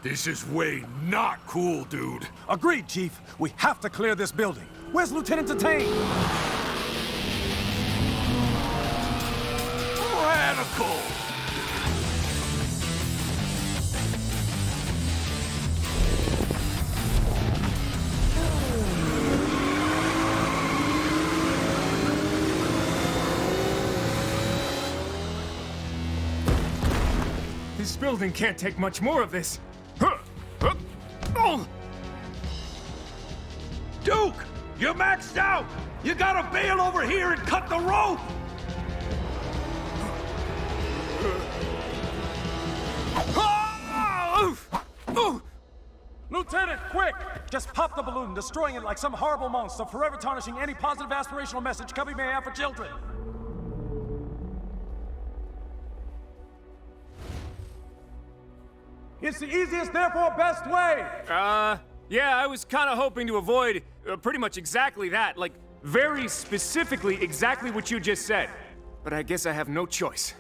This is way not cool, dude. Agreed, Chief. We have to clear this building. Where's Lieutenant Detain? Radical! This building can't take much more of this. Huh. Huh. Oh. Duke! You're maxed out! You gotta bail over here and cut the rope! Lieutenant, quick! Just pop the balloon, destroying it like some horrible monster, forever tarnishing any positive aspirational message Cubby may have for children. It's the easiest, therefore best way! Yeah, I was kind of hoping to avoid pretty much exactly that. Like, very specifically exactly what you just said. But I guess I have no choice.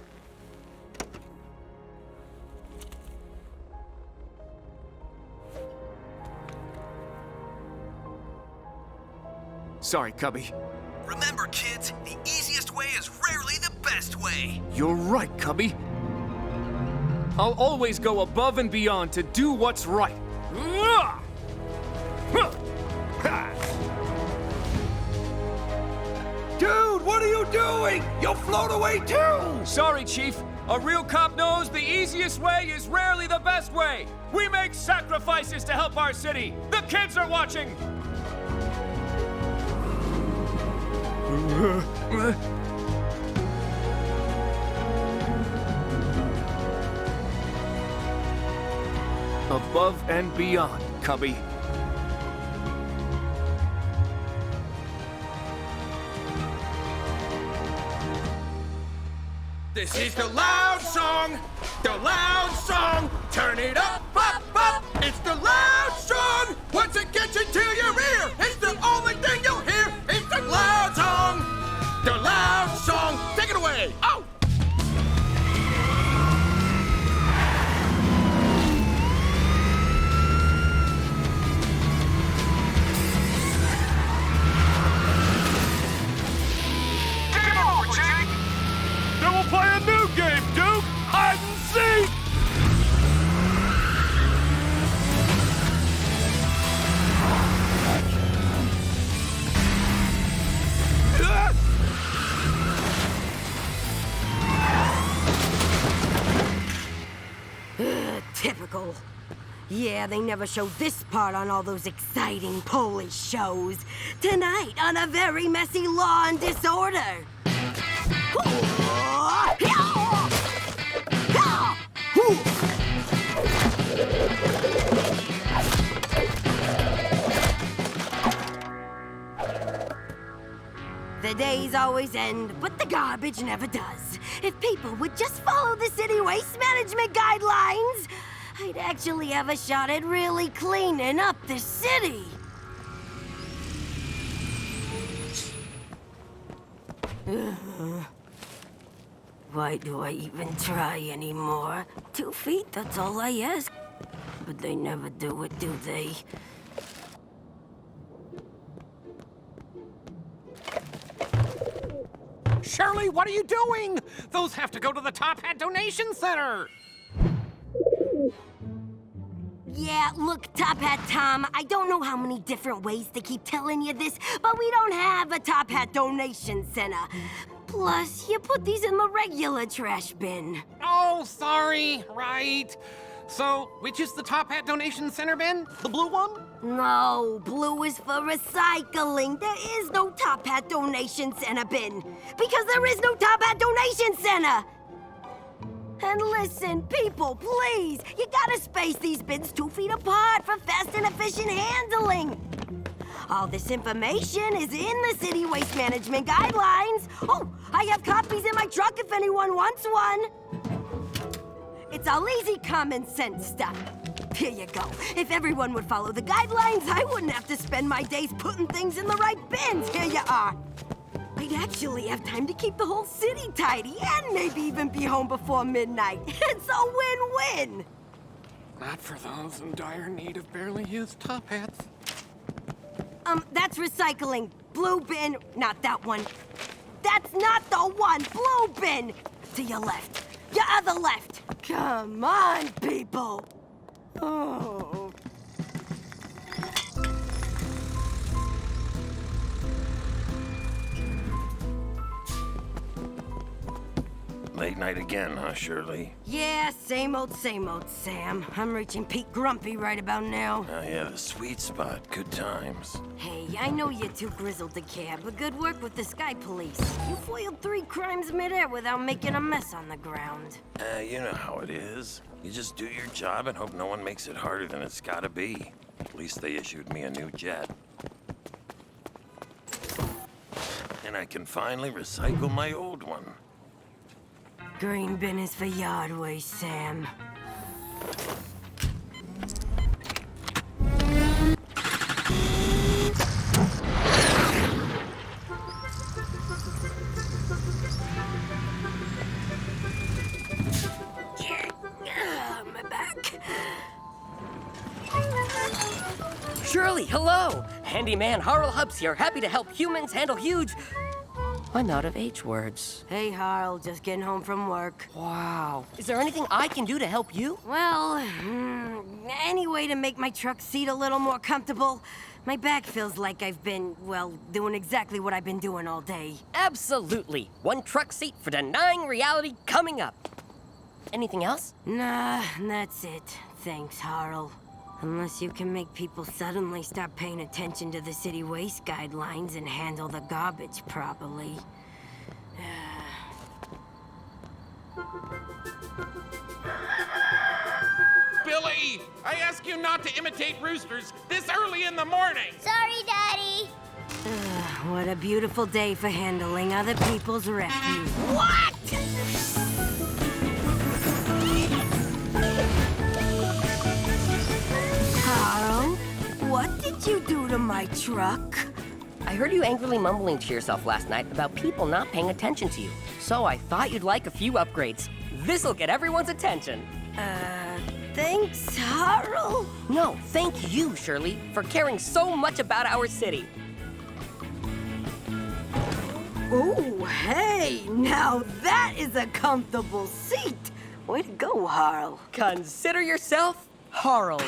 Sorry, Cubby. Remember, kids, the easiest way is rarely the best way. You're right, Cubby. I'll always go above and beyond to do what's right. Dude, what are you doing? You'll float away too! Sorry, Chief. A real cop knows the easiest way is rarely the best way. We make sacrifices to help our city. The kids are watching. Above and beyond, Cubby. This is the loud song! The loud song! Turn it up, up, up! It's the loud song! Once it gets into your ear, it's the only thing you'll hear! It's the loud song! The loud song! Take it away! Oh! Game over, Chief! Then we'll play a new game, Duke! Hide and seek! Typical. Yeah, they never show this part on all those exciting Polish shows. Tonight, on a very messy Law and Disorder. The days always end, but the garbage never does. If people would just follow the city waste management guidelines, I'd actually have a shot at really cleaning up the city. Why do I even try anymore? 2 feet, that's all I ask. But they never do it, do they? Shirley, what are you doing? Those have to go to the Top Hat Donation Center. Yeah, look, Top Hat Tom, I don't know how many different ways to keep telling you this, but we don't have a Top Hat Donation Center. Plus, you put these in the regular trash bin. Oh, sorry. Right. So, which is the Top Hat Donation Center bin? The blue one? No, blue is for recycling. There is no Top Hat Donation Center bin. Because there is no Top Hat Donation Center. And listen, people, please, you gotta space these bins 2 feet apart for fast and efficient handling. All this information is in the City Waste Management Guidelines. Oh, I have copies in my truck if anyone wants one. It's all easy common sense stuff. Here you go. If everyone would follow the guidelines, I wouldn't have to spend my days putting things in the right bins. Here you are. I'd actually have time to keep the whole city tidy and maybe even be home before midnight. It's a win-win. Not for those in dire need of barely used top hats. That's recycling. Blue bin, not that one. That's not the one. Blue bin. To your left. Your other left. Come on, people. Oh. Late night again, huh, Shirley? Yeah, same old, Sam. I'm reaching peak grumpy right about now. Oh, yeah, the sweet spot. Good times. Hey, I know you're too grizzled to care, but good work with the Sky Police. You foiled 3 crimes midair without making a mess on the ground. You know how it is. You just do your job and hope no one makes it harder than it's gotta be. At least they issued me a new jet. And I can finally recycle my old one. Green bin is for yard waste, Sam. My back. Shirley, hello! Handyman Harl Hubs here, happy to help humans handle huge... I'm out of H words. Hey, Harl, just getting home from work. Wow. Is there anything I can do to help you? Well, any way to make my truck seat a little more comfortable? My back feels like I've been, well, doing exactly what I've been doing all day. Absolutely. One truck seat for denying reality coming up. Anything else? Nah, that's it. Thanks, Harl. Unless you can make people suddenly start paying attention to the city waste guidelines and handle the garbage properly. Billy! I ask you not to imitate roosters this early in the morning! Sorry, Daddy! What a beautiful day for handling other people's refuse. What?! Harl, what did you do to my truck? I heard you angrily mumbling to yourself last night about people not paying attention to you. So I thought you'd like a few upgrades. This'll get everyone's attention. Thanks, Harl? No, thank you, Shirley, for caring so much about our city. Oh, hey, now that is a comfortable seat. Way to go, Harl. Consider yourself Harled.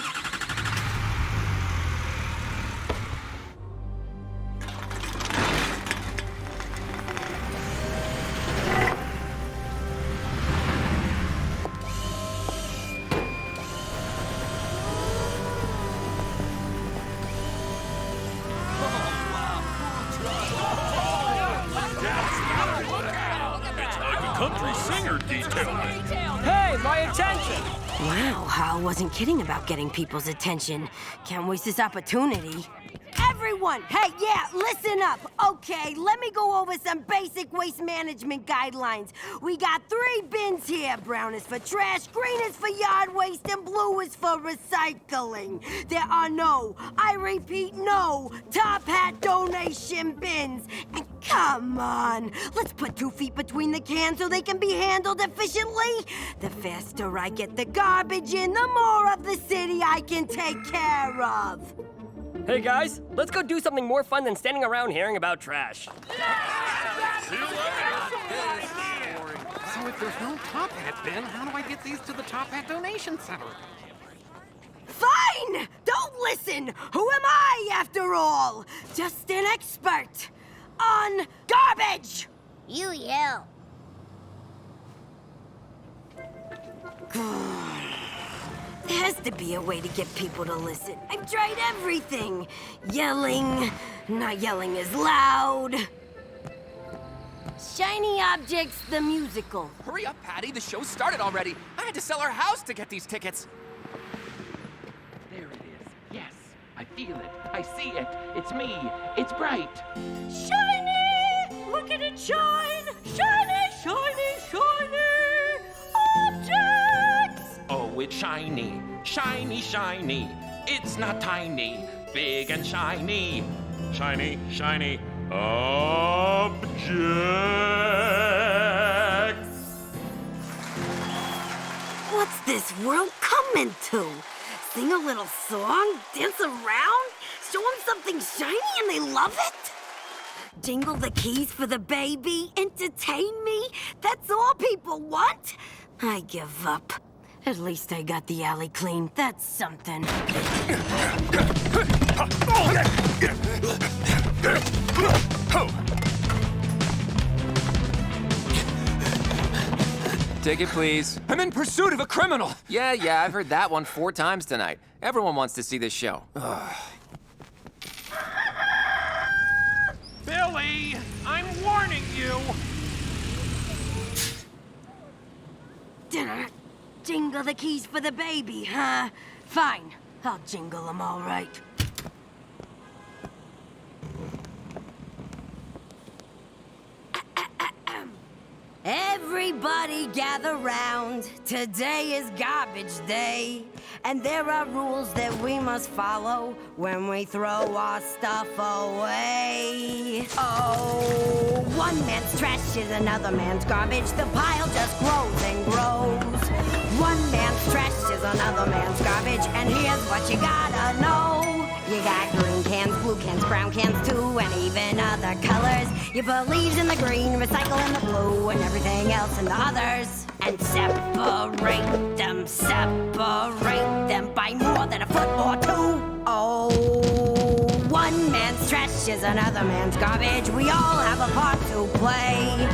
Country singer detailing. Hey, my attention! Wow, Harl wasn't kidding about getting people's attention. Can't waste this opportunity. Everyone, hey, yeah, listen up. Okay, let me go over some basic waste management guidelines. We got 3 bins here. Brown is for trash, green is for yard waste, and blue is for recycling. There are no, I repeat, no top hat donation bins. And come on, let's put 2 feet between the cans so they can be handled efficiently. The faster I get the garbage in, the more of the city I can take care of. Hey guys, let's go do something more fun than standing around hearing about trash. So if there's no Top Hat bin, how do I get these to the Top Hat Donation Center? Fine! Don't listen! Who am I, after all? Just an expert on garbage! You yell. There has to be a way to get people to listen. I've tried everything. Yelling, not yelling as loud. Shiny Objects, the musical. Hurry up, Patty. The show started already. I had to sell our house to get these tickets. There it is. Yes, I feel it. I see it. It's me. It's bright. Shiny! Look at it shine! Shiny, shiny, shiny! Objects! Oh, it's shiny. Shiny, shiny. It's not tiny. Big and shiny. Shiny, shiny objects. What's this world coming to? Sing a little song? Dance around? Show them something shiny and they love it? Jingle the keys for the baby? Entertain me? That's all people want? I give up. At least I got the alley clean. That's something. Ticket, please. I'm in pursuit of a criminal! Yeah, I've heard that one 4 times tonight. Everyone wants to see this show. Billy, I'm warning you. Dinner. Jingle the keys for the baby, huh? Fine. I'll jingle them all right. Everybody gather round. Today is garbage day. And there are rules that we must follow when we throw our stuff away. Oh, one man's trash is another man's garbage. The pile just grows and grows. One man's trash is another man's garbage. And here's what you gotta know. You got green cans, blue cans, brown cans too, and even other colors. You put leaves in the green, recycle in the blue, and everything else in the others. And separate them by more than a foot or 2. Oh, one man's trash is another man's garbage. We all have a part to play.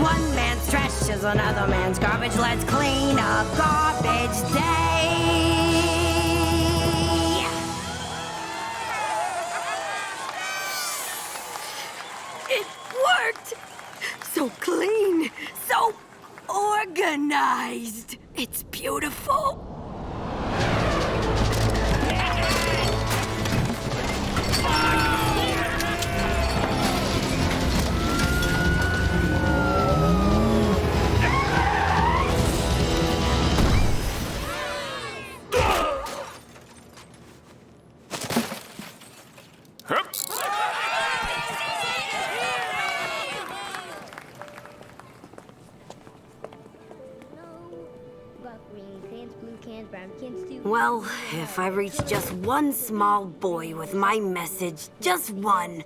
One man's trash is another man's garbage. Let's clean up garbage day. It worked! So clean, so organized. It's beautiful. Well, if I reach just one small boy with my message, just one,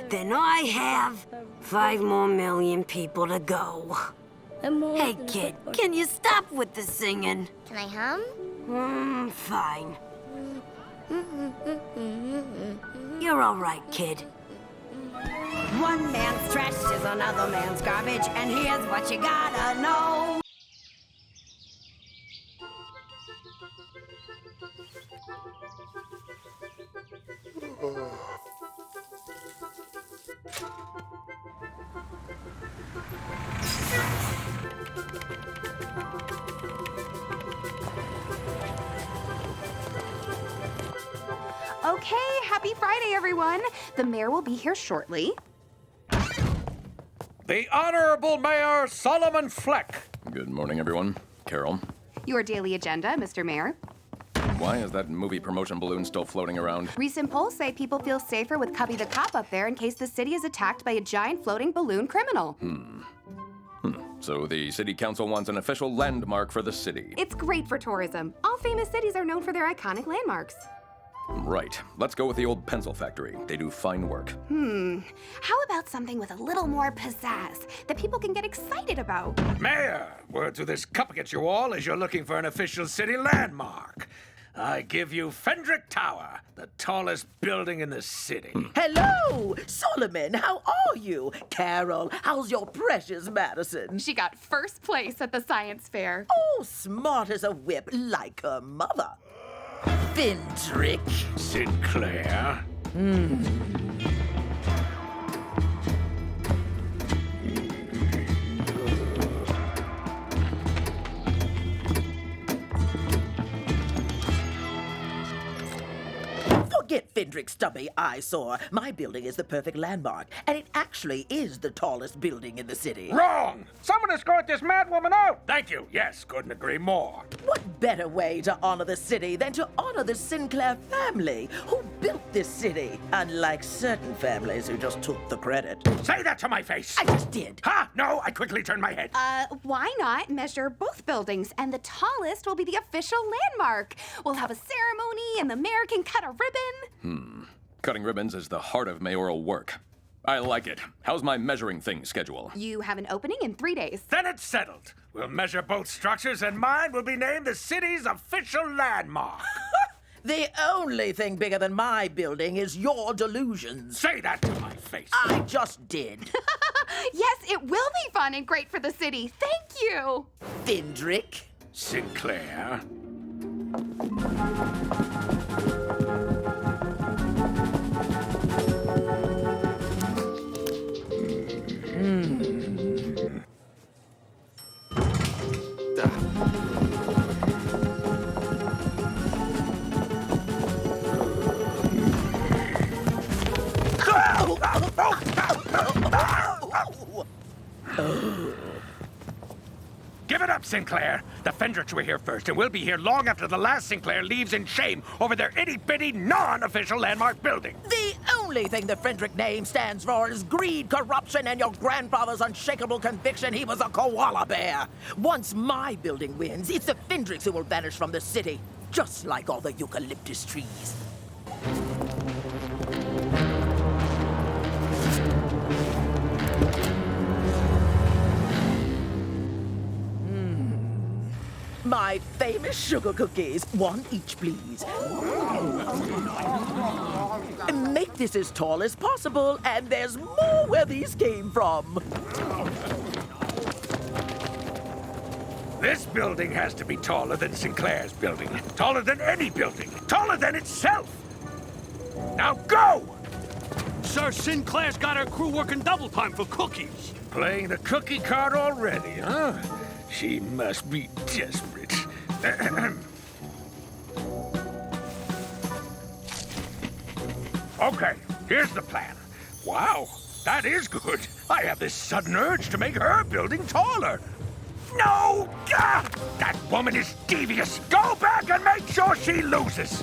then I have 5 more million people to go. Hey, kid, can you stop with the singing? Can I hum? Fine. You're all right, kid. One man's trash is another man's garbage, and here's what you gotta know. Okay, happy Friday, everyone. The mayor will be here shortly. The Honorable Mayor Solomon Fleck. Good morning, everyone. Carol. Your daily agenda, Mr. Mayor. Why is that movie promotion balloon still floating around? Recent polls say people feel safer with Cubby the cop up there in case the city is attacked by a giant floating balloon criminal. So the city council wants an official landmark for the city. It's great for tourism. All famous cities are known for their iconic landmarks. Right. Let's go with the old pencil factory. They do fine work. How about something with a little more pizzazz that people can get excited about? Mayor, word to this cupcake you all is you're looking for an official city landmark. I give you Fendrick Tower, the tallest building in the city. Hello, Solomon, how are you? Carol, how's your precious Madison? She got first place at the science fair. Oh, smart as a whip, like her mother. Fendrick. Sinclair. Forget Fendrick's stubby eyesore. My building is the perfect landmark, and it actually is the tallest building in the city. Wrong! Someone escort this madwoman out! Thank you. Yes, couldn't agree more. What better way to honor the city than to honor the Sinclair family, who built this city, unlike certain families who just took the credit. Say that to my face! I just did. Ha! No, I quickly turned my head. Why not measure both buildings, and the tallest will be the official landmark. We'll have a ceremony, and the mayor can cut a ribbon. Cutting ribbons is the heart of mayoral work. I like it. How's my measuring thing schedule? You have an opening in 3 days. Then it's settled. We'll measure both structures, and mine will be named the city's official landmark. The only thing bigger than my building is your delusions. Say that to my face. I just did. Yes, it will be fun and great for the city. Thank you. Fendrick. Sinclair. Give it up, Sinclair. The Fendricks were here first, and we'll be here long after the last Sinclair leaves in shame over their itty-bitty, non-official landmark building. The only thing the Fendrick name stands for is greed, corruption, and your grandfather's unshakable conviction he was a koala bear. Once my building wins, it's the Fendricks who will vanish from the city, just like all the eucalyptus trees. My famous sugar cookies. One each, please. Make this as tall as possible, and there's more where these came from. This building has to be taller than Sinclair's building. Taller than any building. Taller than itself. Now go! Sir, Sinclair's got her crew working double time for cookies. Playing the cookie card already, huh? She must be desperate. Okay, here's the plan. Wow, that is good. I have this sudden urge to make her building taller. No! Ah! That woman is devious. Go back and make sure she loses.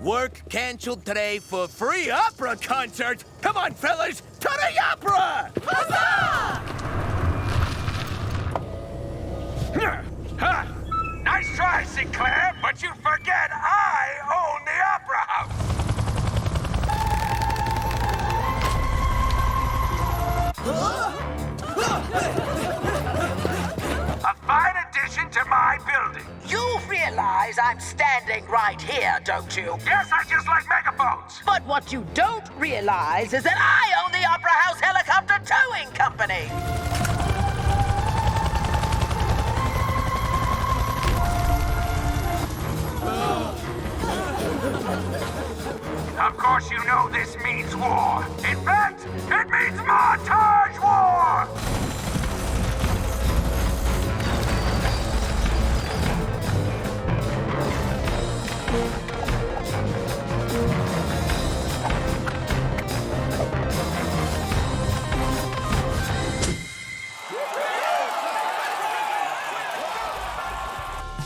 Work canceled today for free opera concert. Come on, fellas, to the opera! Huzzah! Ha! Nice try, Sinclair, but you forget I own the opera house. A fine addition to my building. You realize I'm standing right here, don't you? Yes, I just like megaphones. But what you don't realize is that I own the Opera House Helicopter Towing Company. Of course you know this means war. In fact, it means montage war!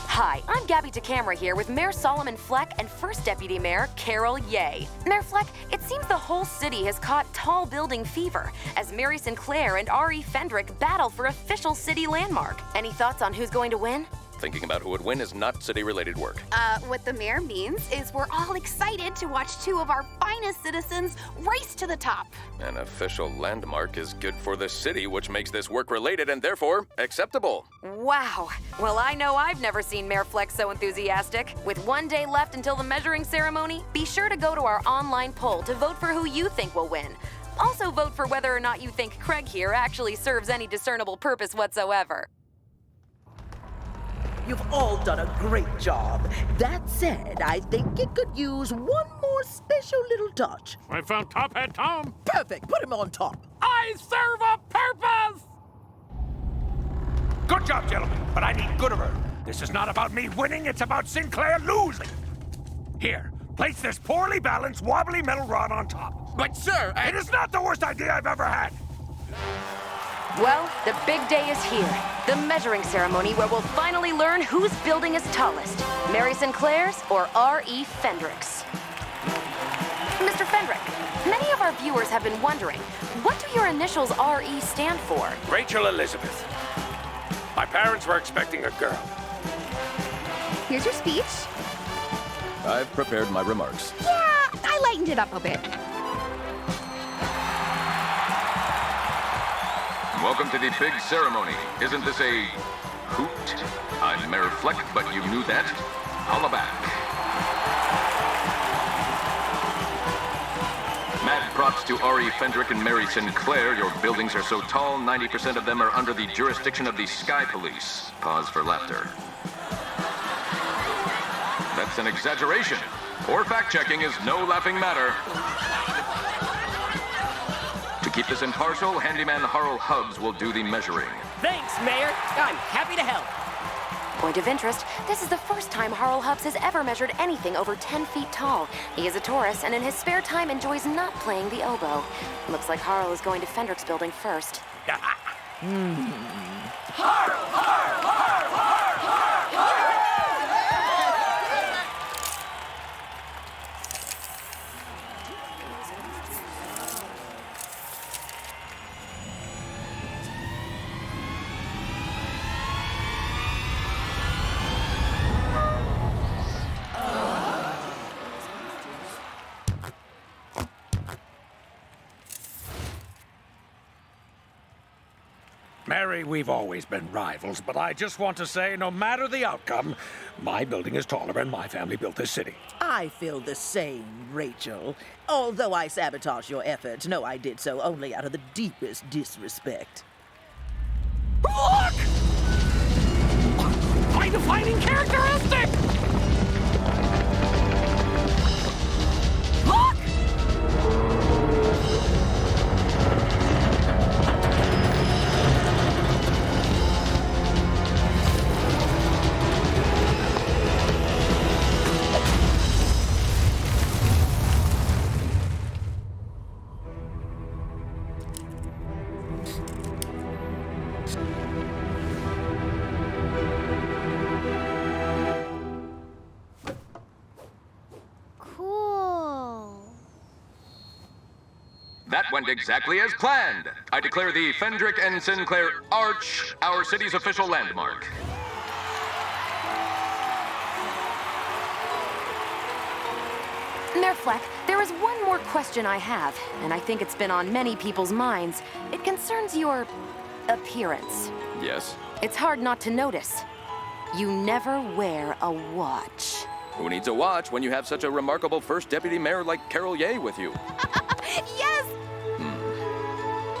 Hi, I'm Gabby DeCamera here with Mayor Solomon Fleck and First Deputy Mayor Carol Ye. Mayor Fleck, it seems the whole city has caught tall building fever as Mary Sinclair and R.E. Fendrick battle for official city landmark. Any thoughts on who's going to win? Thinking about who would win is not city-related work. What the mayor means is we're all excited to watch two of our finest citizens race to the top. An official landmark is good for the city, which makes this work-related and therefore acceptable. Wow. Well, I know I've never seen Mayor Fleck so enthusiastic. With 1 day left until the measuring ceremony, be sure to go to our online poll to vote for who you think will win. Also vote for whether or not you think Craig here actually serves any discernible purpose whatsoever. You've all done a great job. That said, I think it could use one more special little touch. I found Top Hat Tom. Perfect. Put him on top. I serve a purpose! Good job, gentlemen, but I need good of her. This is not about me winning, it's about Sinclair losing. Here, place this poorly balanced, wobbly metal rod on top. But, sir, It is not the worst idea I've ever had. Well, the big day is here. The measuring ceremony where we'll finally learn whose building is tallest. Mary Sinclair's or R.E. Fendrick's. Mr. Fendrick, many of our viewers have been wondering, what do your initials R.E. stand for? Rachel Elizabeth. My parents were expecting a girl. Here's your speech. I've prepared my remarks. Yeah, I lightened it up a bit. Welcome to the big ceremony. Isn't this a hoot? I'm Mayor Fleck, but you knew that. Holla back. Mad props to R.E. Fendrick and Mary Sinclair. Your buildings are so tall, 90% of them are under the jurisdiction of the Sky Police. Pause for laughter. That's an exaggeration. Or fact-checking is no laughing matter. To keep this impartial, Handyman Harl Hubbs will do the measuring. Thanks, Mayor. I'm happy to help. Point of interest, this is the first time Harl Hubbs has ever measured anything over 10 feet tall. He is a Taurus, and in his spare time enjoys not playing the oboe. Looks like Harl is going to Fendrick's building first. Harl! Mary, we've always been rivals, but I just want to say, no matter the outcome, my building is taller and my family built this city. I feel the same, Rachel. Although I sabotaged your efforts, know I did so only out of the deepest disrespect. Look! My defining characteristic! Look! That went exactly as planned. I declare the Fendrick and Sinclair Arch our city's official landmark. Mayor Fleck, there is one more question I have, and I think it's been on many people's minds. It concerns your appearance. Yes? It's hard not to notice. You never wear a watch. Who needs a watch when you have such a remarkable first deputy mayor like Carol Ye with you? Yes!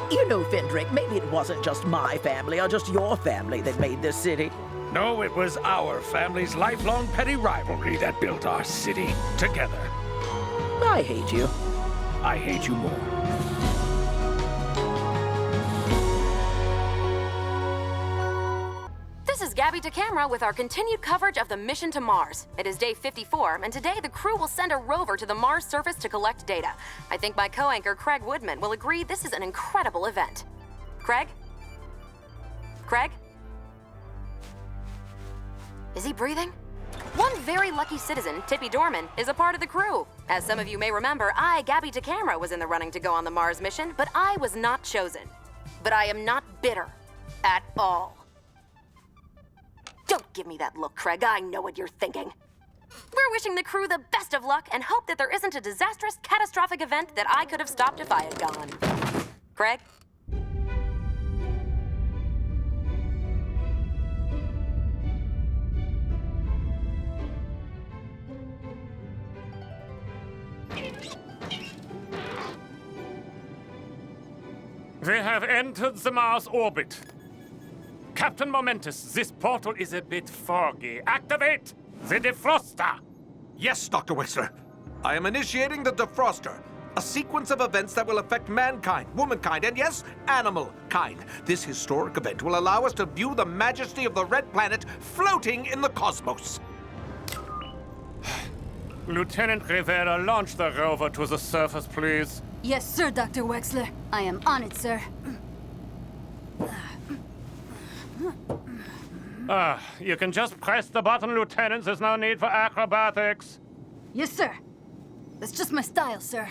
You know, Fendrick, maybe it wasn't just my family or just your family that made this city. No, it was our family's lifelong petty rivalry that built our city together. I hate you. I hate you more. This is Gabby to camera with our continued coverage of the mission to Mars. It is day 54, and today the crew will send a rover to the Mars surface to collect data. I think my co-anchor Craig Woodman will agree this is an incredible event. Craig? Craig? Is he breathing? One very lucky citizen, Tippy Dorman, is a part of the crew. As some of you may remember, I, Gabby to camera, was in the running to go on the Mars mission, but I was not chosen. But I am not bitter. At all. Don't give me that look, Craig. I know what you're thinking. We're wishing the crew the best of luck and hope that there isn't a disastrous, catastrophic event that I could have stopped if I had gone. Craig? We have entered the Mars orbit. Captain Momentous, this portal is a bit foggy. Activate the defroster! Yes, Dr. Wexler. I am initiating the defroster, a sequence of events that will affect mankind, womankind, and yes, animal kind. This historic event will allow us to view the majesty of the Red Planet floating in the cosmos. Lieutenant Rivera, launch the rover to the surface, please. Yes, sir, Dr. Wexler. I am on it, sir. You can just press the button, Lieutenant. There's no need for acrobatics. Yes, sir. That's just my style, sir.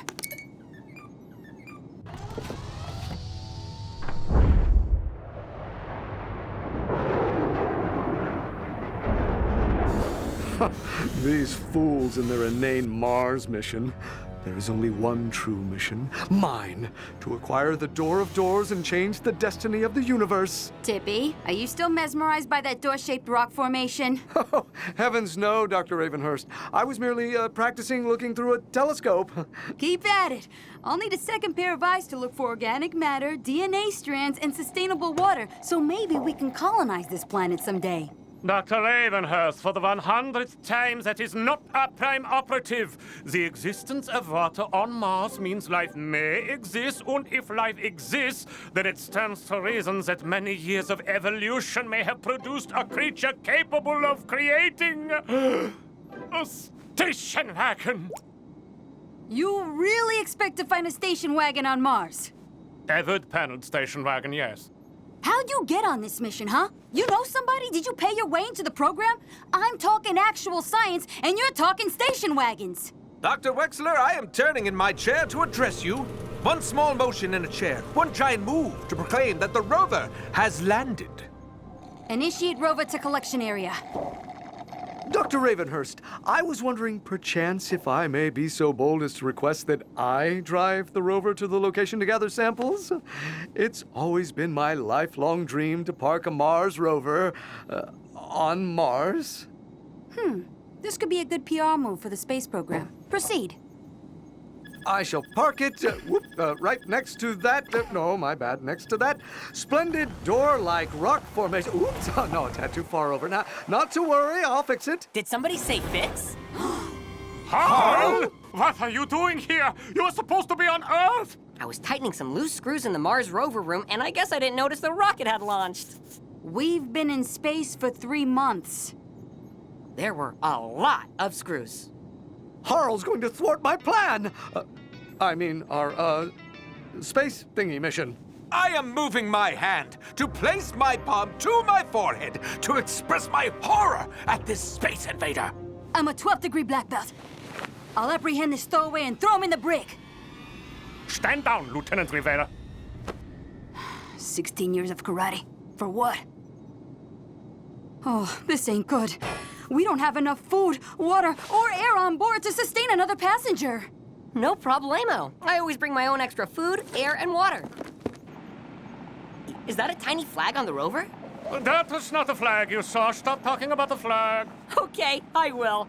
These fools in their inane Mars mission. There is only one true mission, mine, to acquire the Door of Doors and change the destiny of the universe. Tippy, are you still mesmerized by that door-shaped rock formation? Oh, heavens no, Dr. Ravenhurst. I was merely practicing looking through a telescope. Keep at it. I'll need a second pair of eyes to look for organic matter, DNA strands, and sustainable water, so maybe we can colonize this planet someday. Dr. Ravenhurst, for the 100th time, that is not a prime operative. The existence of water on Mars means life may exist, and if life exists, then it stands to reason that many years of evolution may have produced a creature capable of creating a station wagon. You really expect to find a station wagon on Mars? Tethered-paneled station wagon, yes. How'd you get on this mission, huh? You know somebody? Did you pay your way into the program? I'm talking actual science, and you're talking station wagons. Dr. Wexler, I am turning in my chair to address you. One small motion in a chair, one giant move to proclaim that the rover has landed. Initiate rover to collection area. Dr. Ravenhurst, I was wondering, perchance, if I may be so bold as to request that I drive the rover to the location to gather samples? It's always been my lifelong dream to park a Mars rover on Mars. This could be a good PR move for the space program. Proceed. I shall park it right next to that, no, my bad, next to that splendid door-like rock formation. Oops, oh, no, it's too far over. Now, not to worry, I'll fix it. Did somebody say fix? Harl! What are you doing here? You're supposed to be on Earth! I was tightening some loose screws in the Mars rover room, and I guess I didn't notice the rocket had launched. We've been in space for 3 months. There were a lot of screws. Harl's going to thwart my plan. Our space thingy mission. I am moving my hand to place my palm to my forehead to express my horror at this space invader. I'm a 12th degree black belt. I'll apprehend this stowaway and throw him in the brig. Stand down, Lieutenant Rivera. 16 years of karate. For what? Oh, this ain't good. We don't have enough food, water, or air on board to sustain another passenger. No problemo. I always bring my own extra food, air, and water. Is that a tiny flag on the rover? That was not a flag you saw. Stop talking about the flag. Okay, I will.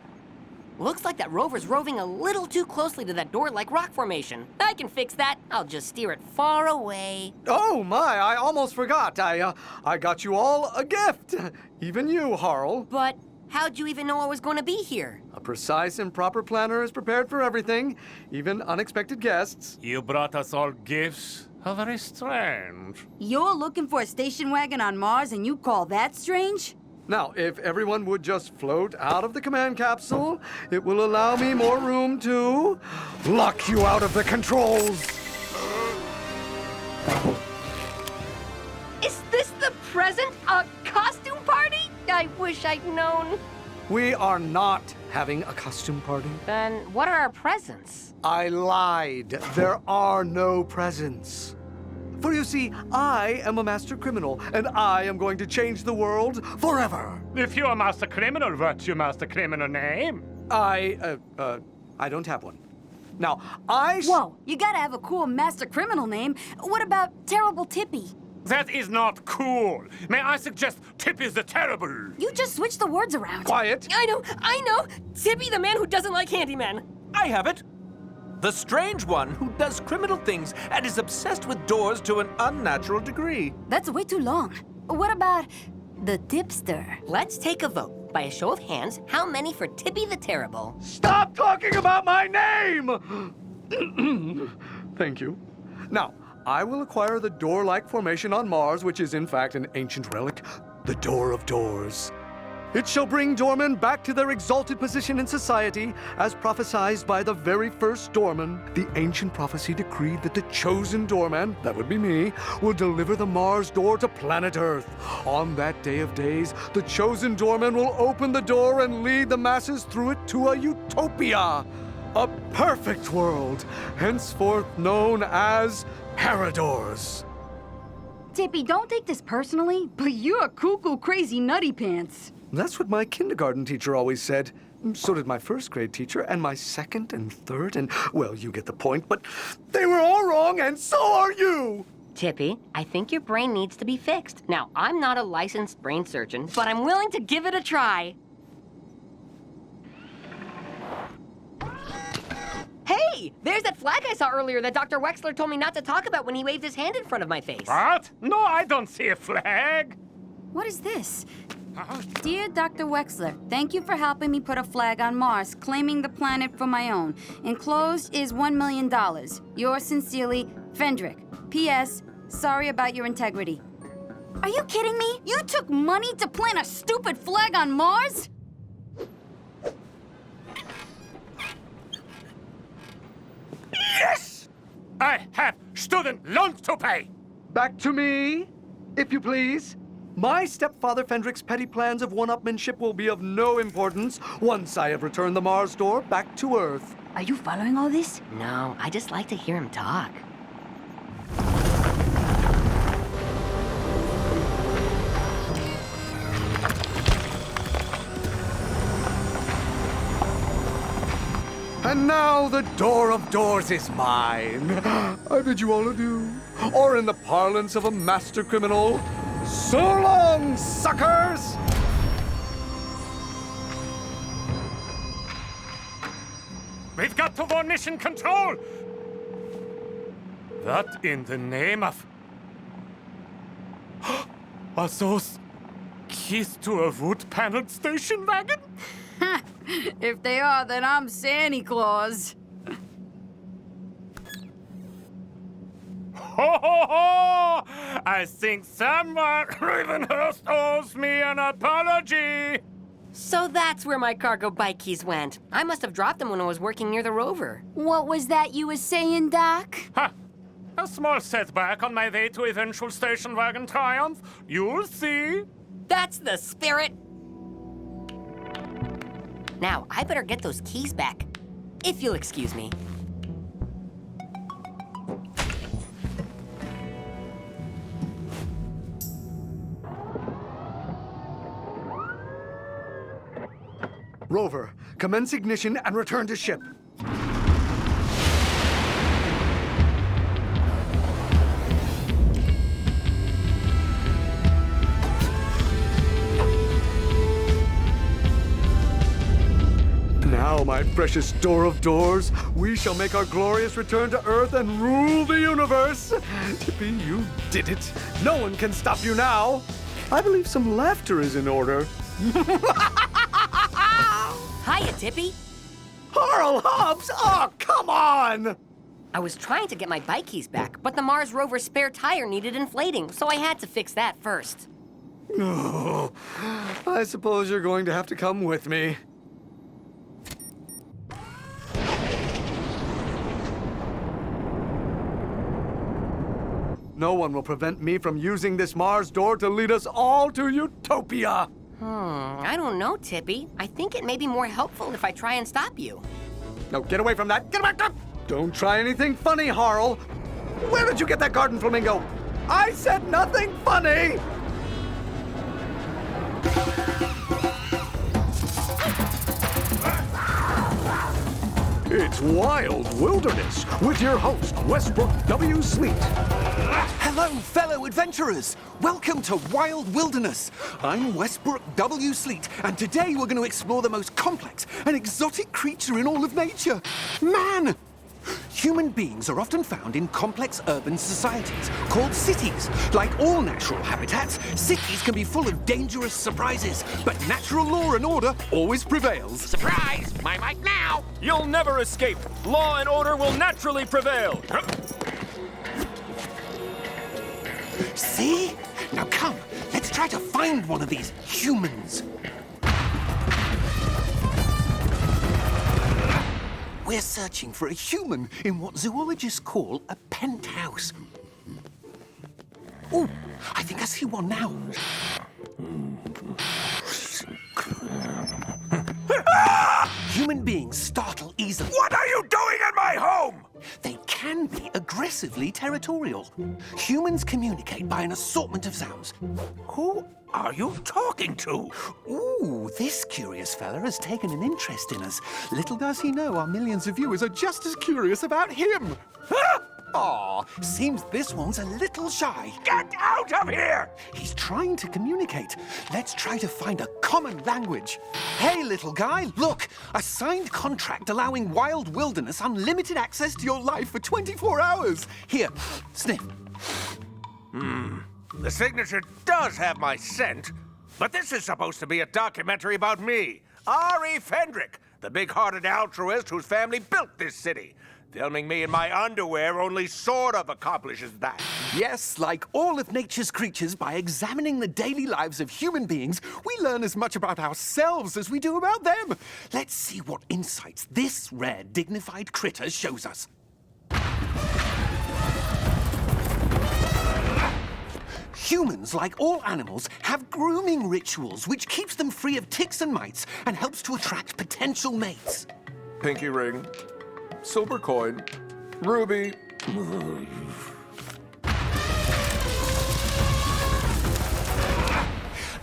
Looks like that rover's roving a little too closely to that door-like rock formation. I can fix that. I'll just steer it far away. Oh my, I almost forgot. I got you all a gift. Even you, Harl. But how'd you even know I was going to be here? A precise and proper planner is prepared for everything, even unexpected guests. You brought us all gifts? How very strange. You're looking for a station wagon on Mars and you call that strange? Now, if everyone would just float out of the command capsule, it will allow me more room to lock you out of the controls. Is this the present? A costume party? I wish I'd known. We are not having a costume party. Then what are our presents? I lied. There are no presents. For you see, I am a master criminal, and I am going to change the world forever. If you're a master criminal, what's your master criminal name? I don't have one. Now, Whoa, you gotta have a cool master criminal name. What about Terrible Tippy? That is not cool. May I suggest Tippy the Terrible? You just switched the words around. Quiet. I know. Tippy the man who doesn't like Handyman. I have it. The strange one who does criminal things and is obsessed with doors to an unnatural degree. That's way too long. What about the tipster? Let's take a vote. By a show of hands, how many for Tippy the Terrible? Stop talking about my name! Thank you. Now, I will acquire the door-like formation on Mars, which is in fact an ancient relic, the Door of Doors. It shall bring doormen back to their exalted position in society, as prophesied by the very first doorman. The ancient prophecy decreed that the chosen doorman, that would be me, will deliver the Mars door to planet Earth. On that day of days, the chosen doorman will open the door and lead the masses through it to a utopia. A perfect world, henceforth known as Paradors. Tippy, don't take this personally, but you're a cuckoo crazy nutty pants. That's what my kindergarten teacher always said. So did my first grade teacher, and my second and third, and, well, you get the point, but they were all wrong, and so are you! Tippy, I think your brain needs to be fixed. Now, I'm not a licensed brain surgeon, but I'm willing to give it a try. Hey, there's that flag I saw earlier that Dr. Wexler told me not to talk about when he waved his hand in front of my face. What? No, I don't see a flag. What is this? Dear Dr. Wexler, thank you for helping me put a flag on Mars, claiming the planet for my own. Enclosed is $1 million. Yours sincerely, Fendrick. P.S. Sorry about your integrity. Are you kidding me? You took money to plant a stupid flag on Mars? Yes! I have student loans to pay! Back to me, if you please. My stepfather Fendrick's petty plans of one-upmanship will be of no importance once I have returned the Mars door back to Earth. Are you following all this? No, I just like to hear him talk. And now the door of doors is mine. I bid you all adieu. Or in the parlance of a master criminal, so long, suckers! We've got to warn mission control! What in the name of... Are those keys to a wood-paneled station wagon? If they are, then I'm Santa Claus. Ho, ho, ho! I think someone Ravenhurst owes me an apology! So that's where my cargo bike keys went. I must have dropped them when I was working near the rover. What was that you was saying, Doc? Ha! A small setback on my way to eventual station wagon triumph. You'll see. That's the spirit! Now, I better get those keys back, if you'll excuse me. Rover, commence ignition and return to ship. Now, my precious door of doors, we shall make our glorious return to Earth and rule the universe. Tippy, you did it. No one can stop you now. I believe some laughter is in order. Hiya, Tippy. Harl Hobbs! Oh, come on! I was trying to get my bike keys back, but the Mars rover's spare tire needed inflating, so I had to fix that first. Oh, I suppose you're going to have to come with me. No one will prevent me from using this Mars door to lead us all to Utopia. I don't know, Tippy. I think it may be more helpful if I try and stop you. No, get away from that. Get back up! Don't try anything funny, Harl. Where did you get that garden flamingo? I said nothing funny! It's Wild Wilderness with your host, Westbrook W. Sleet. Hello, fellow adventurers. Welcome to Wild Wilderness. I'm Westbrook W. Sleet, and today we're going to explore the most complex and exotic creature in all of nature, man. Human beings are often found in complex urban societies called cities. Like all natural habitats, cities can be full of dangerous surprises, but natural law and order always prevails. Surprise! My mic now! You'll never escape. Law and order will naturally prevail. See? Now come, let's try to find one of these humans. We're searching for a human in what zoologists call a penthouse. Oh, I think I see one now. Human beings startle easily. What are you doing in my home? They can be aggressively territorial. Humans communicate by an assortment of sounds. Who are you talking to? Ooh, this curious fella has taken an interest in us. Little does he know our millions of viewers are just as curious about him. Aw, seems this one's a little shy. Get out of here! He's trying to communicate. Let's try to find a common language. Hey, little guy, look! A signed contract allowing Wild Wilderness unlimited access to your life for 24 hours. Here, sniff. The signature does have my scent, but this is supposed to be a documentary about me, R.E. Fendrick, the big-hearted altruist whose family built this city. Filming me in my underwear only sort of accomplishes that. Yes, like all of nature's creatures, by examining the daily lives of human beings, we learn as much about ourselves as we do about them. Let's see what insights this rare, dignified critter shows us. Humans, like all animals, have grooming rituals which keeps them free of ticks and mites and helps to attract potential mates. Pinky ring. Silver coin. Ruby.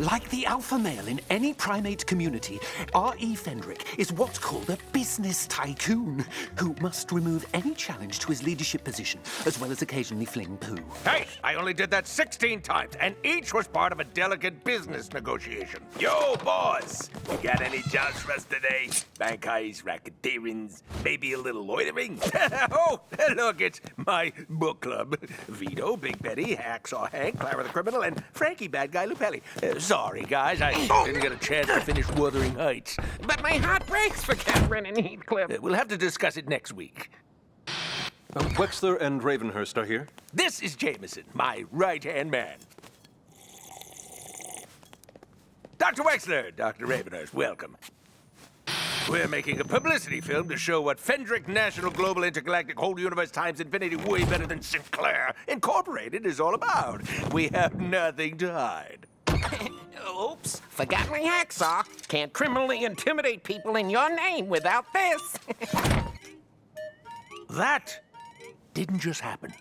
Like the alpha male in any primate community, R.E. Fendrick is what's called a business tycoon, who must remove any challenge to his leadership position, as well as occasionally fling poo. Hey, I only did that 16 times, and each was part of a delicate business negotiation. Yo, boss! You got any jobs for us today? Bank heist, racketeerings, maybe a little loitering? Oh, look, it's my book club. Vito, Big Betty, Hacksaw Hank, Clara the Criminal, and Frankie Bad Guy Lupelli. Sorry, guys, I didn't get a chance to finish Wuthering Heights. But my heart breaks for Cameron and Heathcliff. We'll have to discuss it next week. Wexler and Ravenhurst are here. This is Jameson, my right-hand man. Dr. Wexler, Dr. Ravenhurst, welcome. We're making a publicity film to show what Fendrick National Global Intergalactic Whole Universe times Infinity way better than Sinclair Incorporated is all about. We have nothing to hide. Oops, forgot my hacksaw. Can't criminally intimidate people in your name without this. That didn't just happen.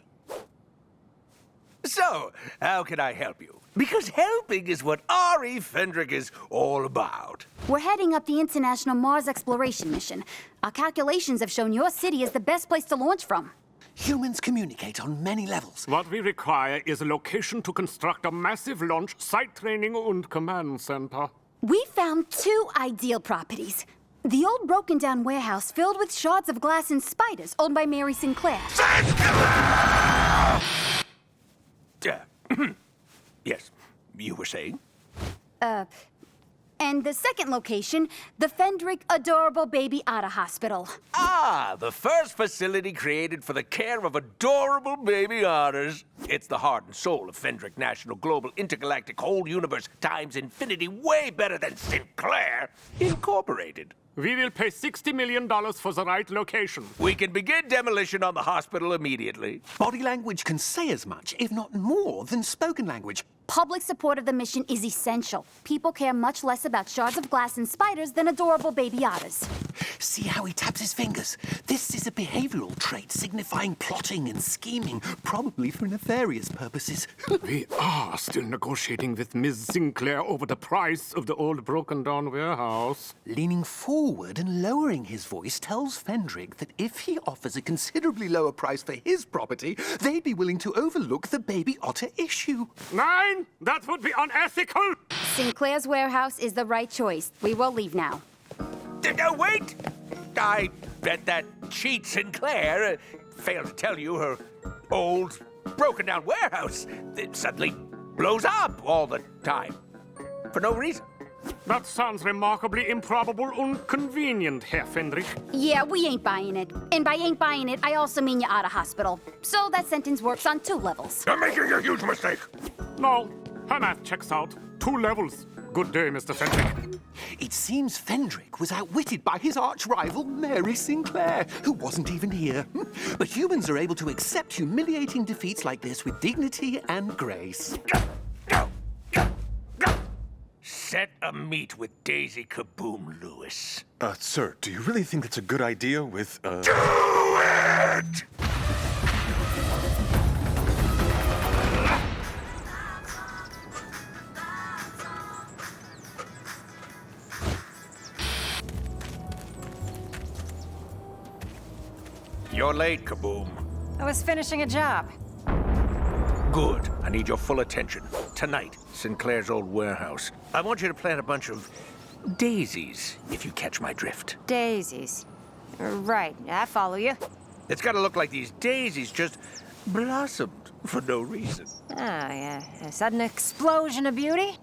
So, how can I help you? Because helping is what R.E. Fendrick is all about. We're heading up the International Mars Exploration Mission. Our calculations have shown your city is the best place to launch from. Humans communicate on many levels. What we require is a location to construct a massive launch, site training, and command center. We found 2 ideal properties. The old broken-down warehouse filled with shards of glass and spiders owned by Mary Sinclair. Yes, you were saying? And the second location, the Fendrick Adorable Baby Otter Hospital. Ah, the first facility created for the care of adorable baby otters. It's the heart and soul of Fendrick National Global Intergalactic Whole Universe times Infinity way better than Sinclair Incorporated. We will pay $60 million for the right location. We can begin demolition on the hospital immediately. Body language can say as much, if not more, than spoken language. Public support of the mission is essential. People care much less about shards of glass and spiders than adorable baby otters. See how he taps his fingers? This is a behavioral trait signifying plotting and scheming, probably for nefarious purposes. We are still negotiating with Ms. Sinclair over the price of the old broken-down warehouse. Leaning forward and lowering his voice tells Fendrick that if he offers a considerably lower price for his property, they'd be willing to overlook the baby otter issue. Nine! That would be unethical! Sinclair's warehouse is the right choice. We will leave now. No, wait! I bet that cheat Sinclair failed to tell you her old, broken-down warehouse suddenly blows up all the time. For no reason. That sounds remarkably improbable and convenient, Herr Fendrick. Yeah, we ain't buying it. And by ain't buying it, I also mean you're out of hospital. So that sentence works on 2 levels. You're making a huge mistake. No, her math checks out. 2 levels. Good day, Mr. Fendrick. It seems Fendrick was outwitted by his arch-rival, Mary Sinclair, who wasn't even here. But humans are able to accept humiliating defeats like this with dignity and grace. Set a meet with Daisy Kaboom Lewis. Sir, do you really think that's a good idea with, Do it! You're late, Kaboom. I was finishing a job. Good. I need your full attention. Tonight, Sinclair's old warehouse. I want you to plant a bunch of daisies, if you catch my drift. Daisies. Right, I follow you. It's gotta look like these daisies just blossomed for no reason. Oh, yeah. A sudden explosion of beauty?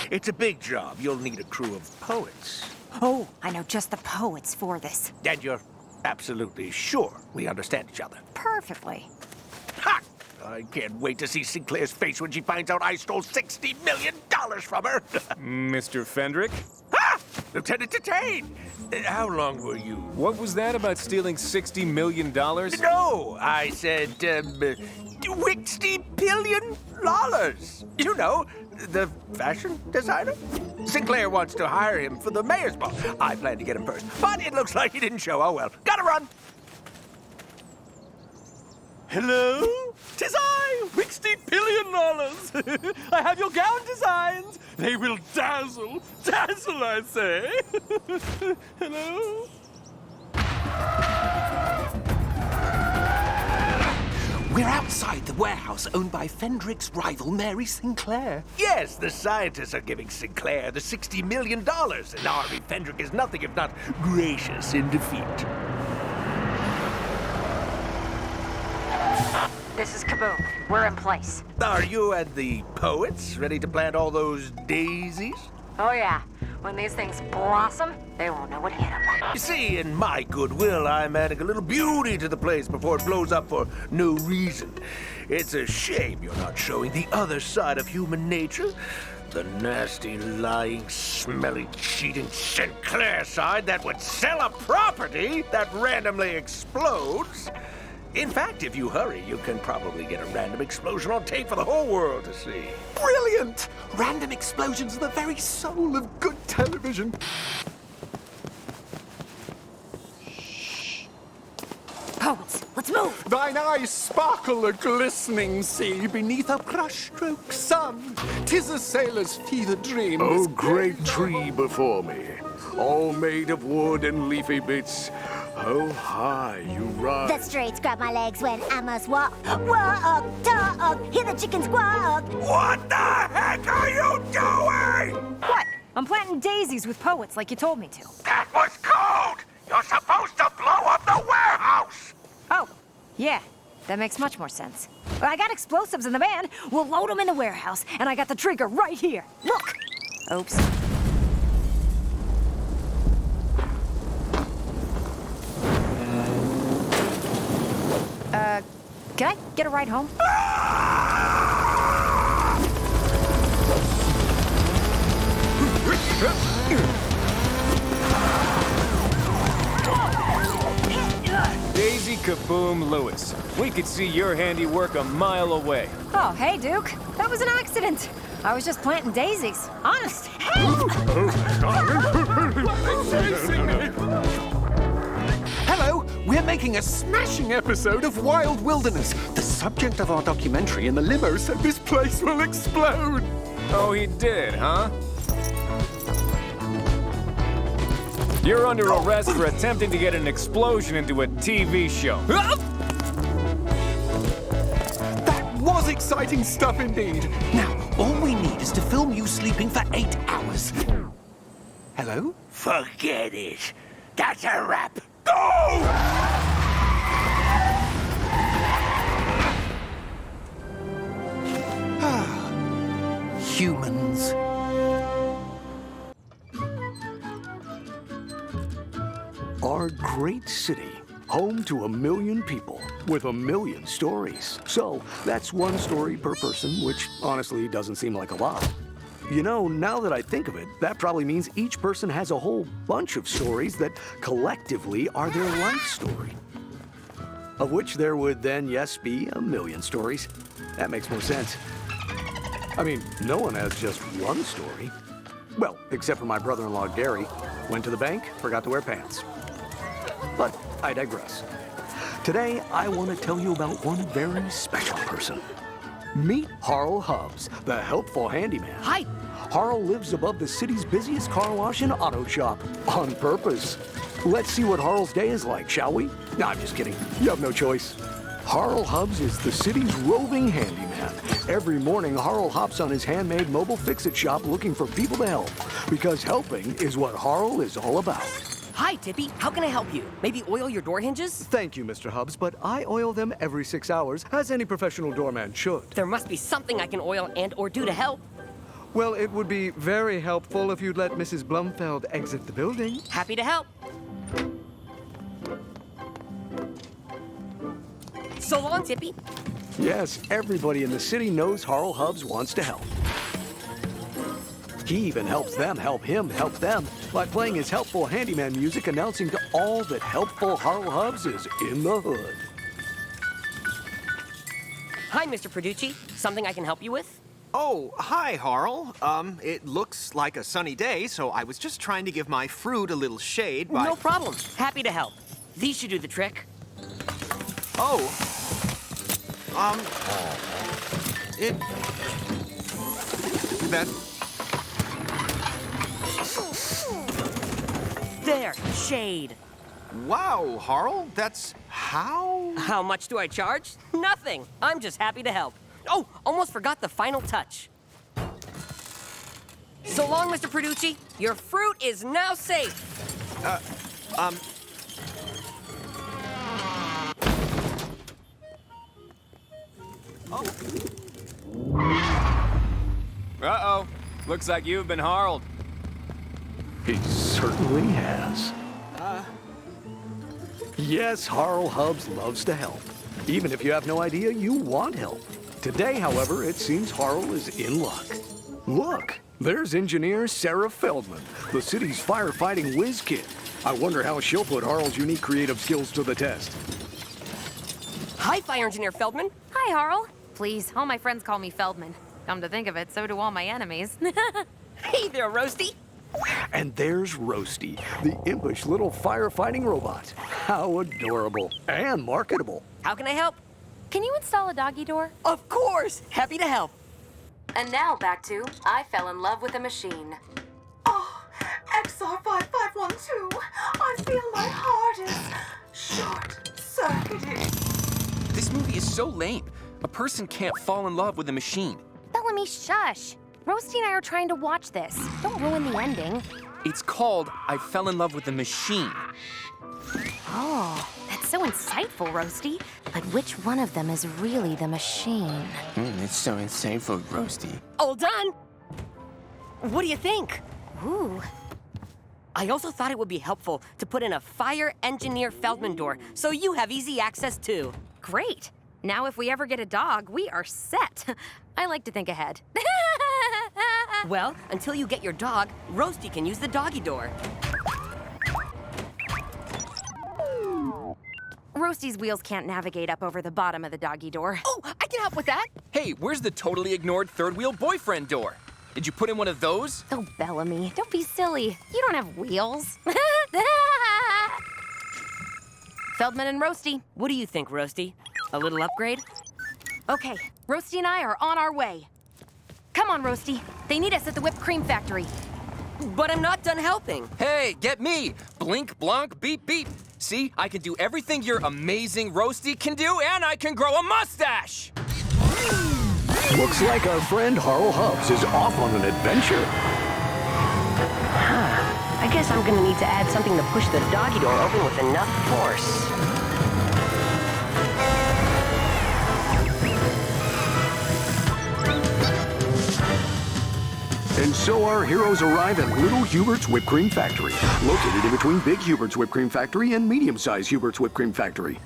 It's a big job. You'll need a crew of poets. Oh, I know just the poets for this. And you're absolutely sure we understand each other. Perfectly. Ha! I can't wait to see Sinclair's face when she finds out I stole $60 million from her. Mr. Fendrick? Ha! Lieutenant Detain! How long were you? What was that about stealing $60 million? No, I said, $60 billion. You know, the fashion designer. Sinclair wants to hire him for the mayor's ball. I plan to get him first, but it looks like he didn't show. Oh well. Gotta run. Hello? 'Tis I, $60 billion. I have your gown designs. They will dazzle, dazzle, I say. Hello? We're outside the warehouse owned by Fendrick's rival, Mary Sinclair. Yes, the scientists are giving Sinclair the $60 million, and R.E. Fendrick is nothing if not gracious in defeat. This is Kaboom. We're in place. Are you and the poets ready to plant all those daisies? Oh, yeah. When these things blossom, they won't know what hit them. You see, in my goodwill, I'm adding a little beauty to the place before it blows up for no reason. It's a shame you're not showing the other side of human nature. The nasty, lying, smelly, cheating Sinclair side that would sell a property that randomly explodes. In fact, if you hurry, you can probably get a random explosion on tape for the whole world to see. Brilliant! Random explosions are the very soul of good television. Poets, let's move! Thine eyes sparkle a glistening sea beneath a brushstroke sun. 'Tis a sailor's fevered dream. Oh, great tree before me, all made of wood and leafy bits. How high you rise. The streets grab my legs when I must walk. Walk, talk, hear the chickens squawk. What the heck are you doing? What? I'm planting daisies with poets like you told me to. That was code! You're supposed to blow up the warehouse! Oh, yeah. That makes much more sense. Well, I got explosives in the van. We'll load them in the warehouse, and I got the trigger right here. Look! Oops. Can I get a ride home? Daisy Kaboom Lewis. We could see your handiwork a mile away. Oh, hey, Duke. That was an accident. I was just planting daisies. Honest. Hello, we're making a smashing episode of Wild Wilderness. The subject of our documentary in the limo said this place will explode. Oh, he did, huh? You're under arrest for attempting to get an explosion into a TV show. That was exciting stuff indeed. Now, all we need is to film you sleeping for 8 hours. Hello? Forget it. That's a wrap. Go! Humans. Our great city, home to 1 million people with 1 million stories. So that's 1 story per person, which honestly doesn't seem like a lot. You know, now that I think of it, that probably means each person has a whole bunch of stories that collectively are their life story. Of which there would then, yes, be 1 million stories. That makes more sense. I mean, no one has just 1 story. Well, except for my brother-in-law, Gary. Went to the bank, forgot to wear pants. But I digress. Today, I want to tell you about one very special person. Meet Harl Hubbs, the helpful handyman. Hi. Harl lives above the city's busiest car wash and auto shop. On purpose. Let's see what Harl's day is like, shall we? No, I'm just kidding. You have no choice. Harl Hubs is the city's roving handyman. Every morning, Harl hops on his handmade mobile fix-it shop looking for people to help. Because helping is what Harl is all about. Hi, Tippy. How can I help you? Maybe oil your door hinges? Thank you, Mr. Hubs, but I oil them every 6 hours, as any professional doorman should. There must be something I can oil and or do to help. Well, it would be very helpful if you'd let Mrs. Blumfeld exit the building. Happy to help. So long, Tippy. Yes, everybody in the city knows Harl Hubs wants to help. He even helps them help him help them by playing his helpful handyman music, announcing to all that helpful Harl Hubs is in the hood. Hi, Mr. Producci. Something I can help you with? Oh, hi, Harl. It looks like a sunny day, so I was just trying to give my fruit a little shade by... No problem. Happy to help. These should do the trick. Oh. That... There, shade. Wow, Harl, that's how? How much do I charge? Nothing. I'm just happy to help. Oh, almost forgot the final touch. So long, Mr. Producci. Your fruit is now safe. Uh-oh. Looks like you've been harled. He certainly has. Yes, Harl Hubs loves to help. Even if you have no idea you want help. Today, however, it seems Harl is in luck. Look, there's engineer Sarah Feldman, the city's firefighting whiz kid. I wonder how she'll put Harl's unique creative skills to the test. Hi, Fire Engineer Feldman. Hi, Harl. Please, all my friends call me Feldman. Come to think of it, so do all my enemies. Hey there, Roasty. And there's Roasty, the impish little firefighting robot. How adorable and marketable. How can I help? Can you install a doggy door? Of course! Happy to help. And now back to I Fell in Love with a Machine. Oh, XR5512. I feel my heart is short-circuited. This movie is so lame. A person can't fall in love with a machine. Bellamy, shush. Roasty and I are trying to watch this. Don't ruin the ending. It's called I Fell in Love with a Machine. Oh, that's so insightful, Roasty. But which one of them is really the machine? It's so insightful, Roasty. All done. What do you think? Ooh. I also thought it would be helpful to put in a Fire Engineer Feldman door, so you have easy access too. Great. Now if we ever get a dog, we are set. I like to think ahead. Well, until you get your dog, Roasty can use the doggy door. Roasty's wheels can't navigate up over the bottom of the doggy door. Oh, I can help with that. Hey, where's the totally ignored third wheel boyfriend door? Did you put in one of those? Oh, Bellamy, don't be silly. You don't have wheels. Feldman and Roasty. What do you think, Roasty? A little upgrade? Okay, Roasty and I are on our way. Come on, Roasty. They need us at the whipped cream factory. But I'm not done helping. Hey, get me! Blink, blonk, beep, beep. See, I can do everything your amazing Roasty can do, and I can grow a mustache! Looks like our friend Harl Hubs is off on an adventure. I guess I'm gonna need to add something to push the doggy door open with enough force. And so our heroes arrive at Little Hubert's Whipped Cream Factory, located in between Big Hubert's Whipped Cream Factory and medium-sized Hubert's Whipped Cream Factory.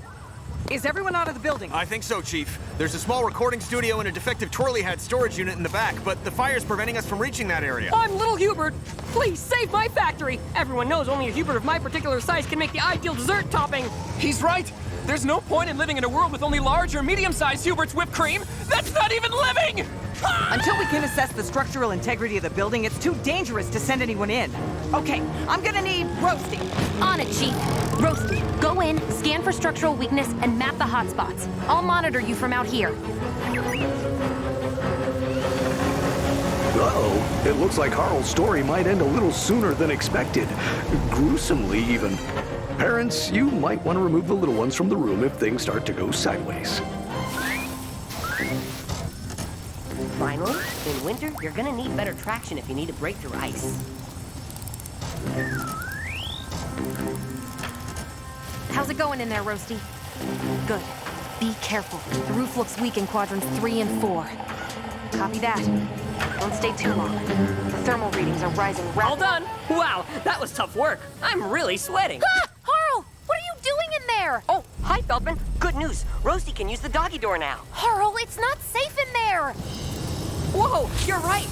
Is everyone out of the building? I think so, Chief. There's a small recording studio and a defective Twirly Hat storage unit in the back, but the fire's preventing us from reaching that area. I'm Little Hubert. Please save my factory. Everyone knows only a Hubert of my particular size can make the ideal dessert topping. He's right. There's no point in living in a world with only large or medium-sized Hubert's whipped cream. That's not even living! Until we can assess the structural integrity of the building, it's too dangerous to send anyone in. Okay, I'm gonna need Roasty. On it, Chief. Roasty, go in, scan for structural weakness, and map the hotspots. I'll monitor you from out here. Uh-oh. It looks like Harl's story might end a little sooner than expected. Gruesomely, even. Parents, you might want to remove the little ones from the room if things start to go sideways. Finally, in winter, you're gonna need better traction if you need to break through ice. How's it going in there, Roasty? Good. Be careful. The roof looks weak in quadrants 3 and 4. Copy that. Don't stay too long. The thermal readings are rising rapidly. All done! Wow, that was tough work. I'm really sweating. Ah! Harl! What are you doing in there? Oh, hi, Feldman. Good news. Roasty can use the doggy door now. Harl, it's not safe in there! Whoa, you're right.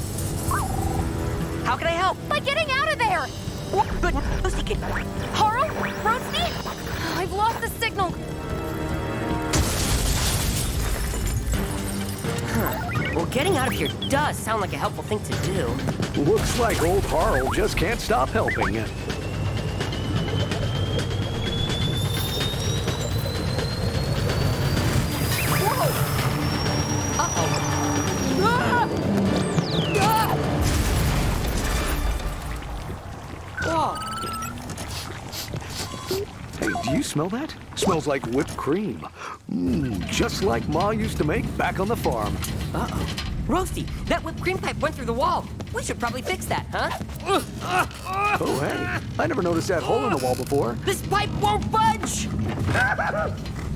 How can I help? By getting out of there! Oh, good. Roasty can... Harl? Roasty? I've lost the signal. Well, getting out of here does sound like a helpful thing to do. Looks like old Harl just can't stop helping. Hey, do you smell that? Smells like whipped cream. Just like Ma used to make back on the farm. Uh-oh. Roasty, that whipped cream pipe went through the wall. We should probably fix that, huh? Oh, hey. I never noticed that hole in the wall before. This pipe won't budge!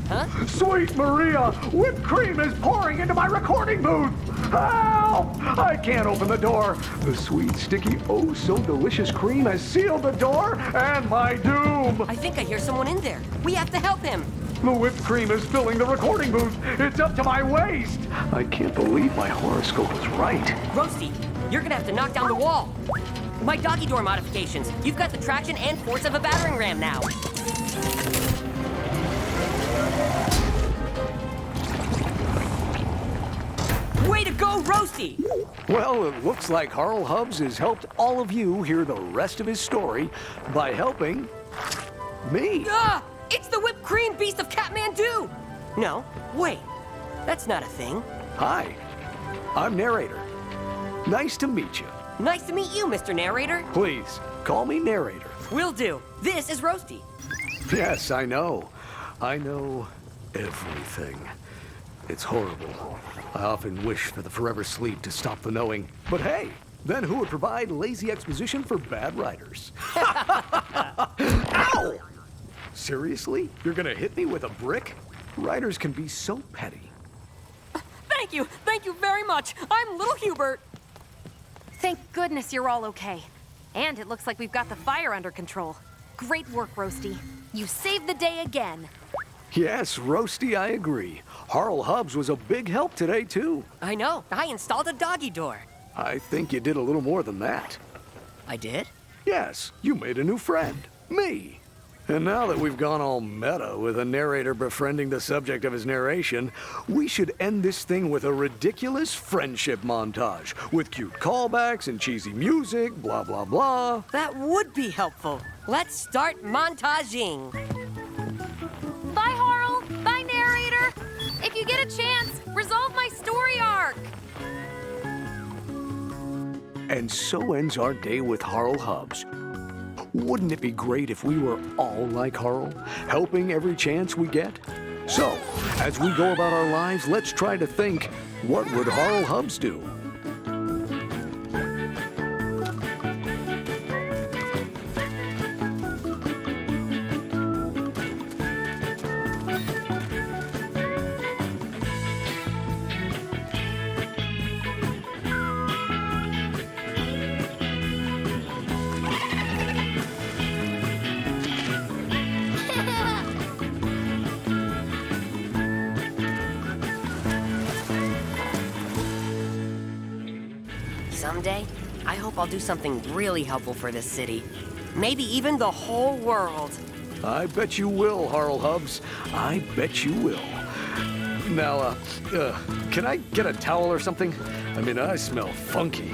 Huh? Sweet Maria! Whipped cream is pouring into my recording booth! Help! I can't open the door. The sweet, sticky, oh so delicious cream has sealed the door and my doom! I think I hear someone in there. We have to help him. The whipped cream is filling the recording booth. It's up to my waist. I can't believe my horoscope was right. Roasty, you're gonna have to knock down the wall. My doggy door modifications. You've got the traction and force of a battering ram now. Way to go, Roasty! Well, it looks like Harl Hubs has helped all of you hear the rest of his story by helping me. Ah! It's the whipped cream beast of Kathmandu! No, wait. That's not a thing. Hi, I'm Narrator. Nice to meet you. Nice to meet you, Mr. Narrator. Please, call me Narrator. Will do. This is Roasty. Yes, I know. I know everything. It's horrible. I often wish for the forever sleep to stop the knowing. But hey, then who would provide lazy exposition for bad writers? Ow! Seriously? You're gonna hit me with a brick? Writers can be so petty. Thank you very much. I'm Little Hubert. Thank goodness you're all okay. And it looks like we've got the fire under control. Great work, Roasty. You saved the day again. Yes, Roasty, I agree. Harl Hubs was a big help today, too. I know. I installed a doggy door. I think you did a little more than that. I did? Yes, you made a new friend. Me. And now that we've gone all meta with a narrator befriending the subject of his narration, we should end this thing with a ridiculous friendship montage with cute callbacks and cheesy music, blah, blah, blah. That would be helpful. Let's start montaging. Bye, Harl. Bye, narrator. If you get a chance, resolve my story arc. And so ends our day with Harl Hubs. Wouldn't it be great if we were all like Harl, helping every chance we get? So, as we go about our lives, let's try to think, what would Harl Hubs do? Someday, I hope I'll do something really helpful for this city. Maybe even the whole world. I bet you will, Harl Hubs. I bet you will. Now, can I get a towel or something? I mean, I smell funky.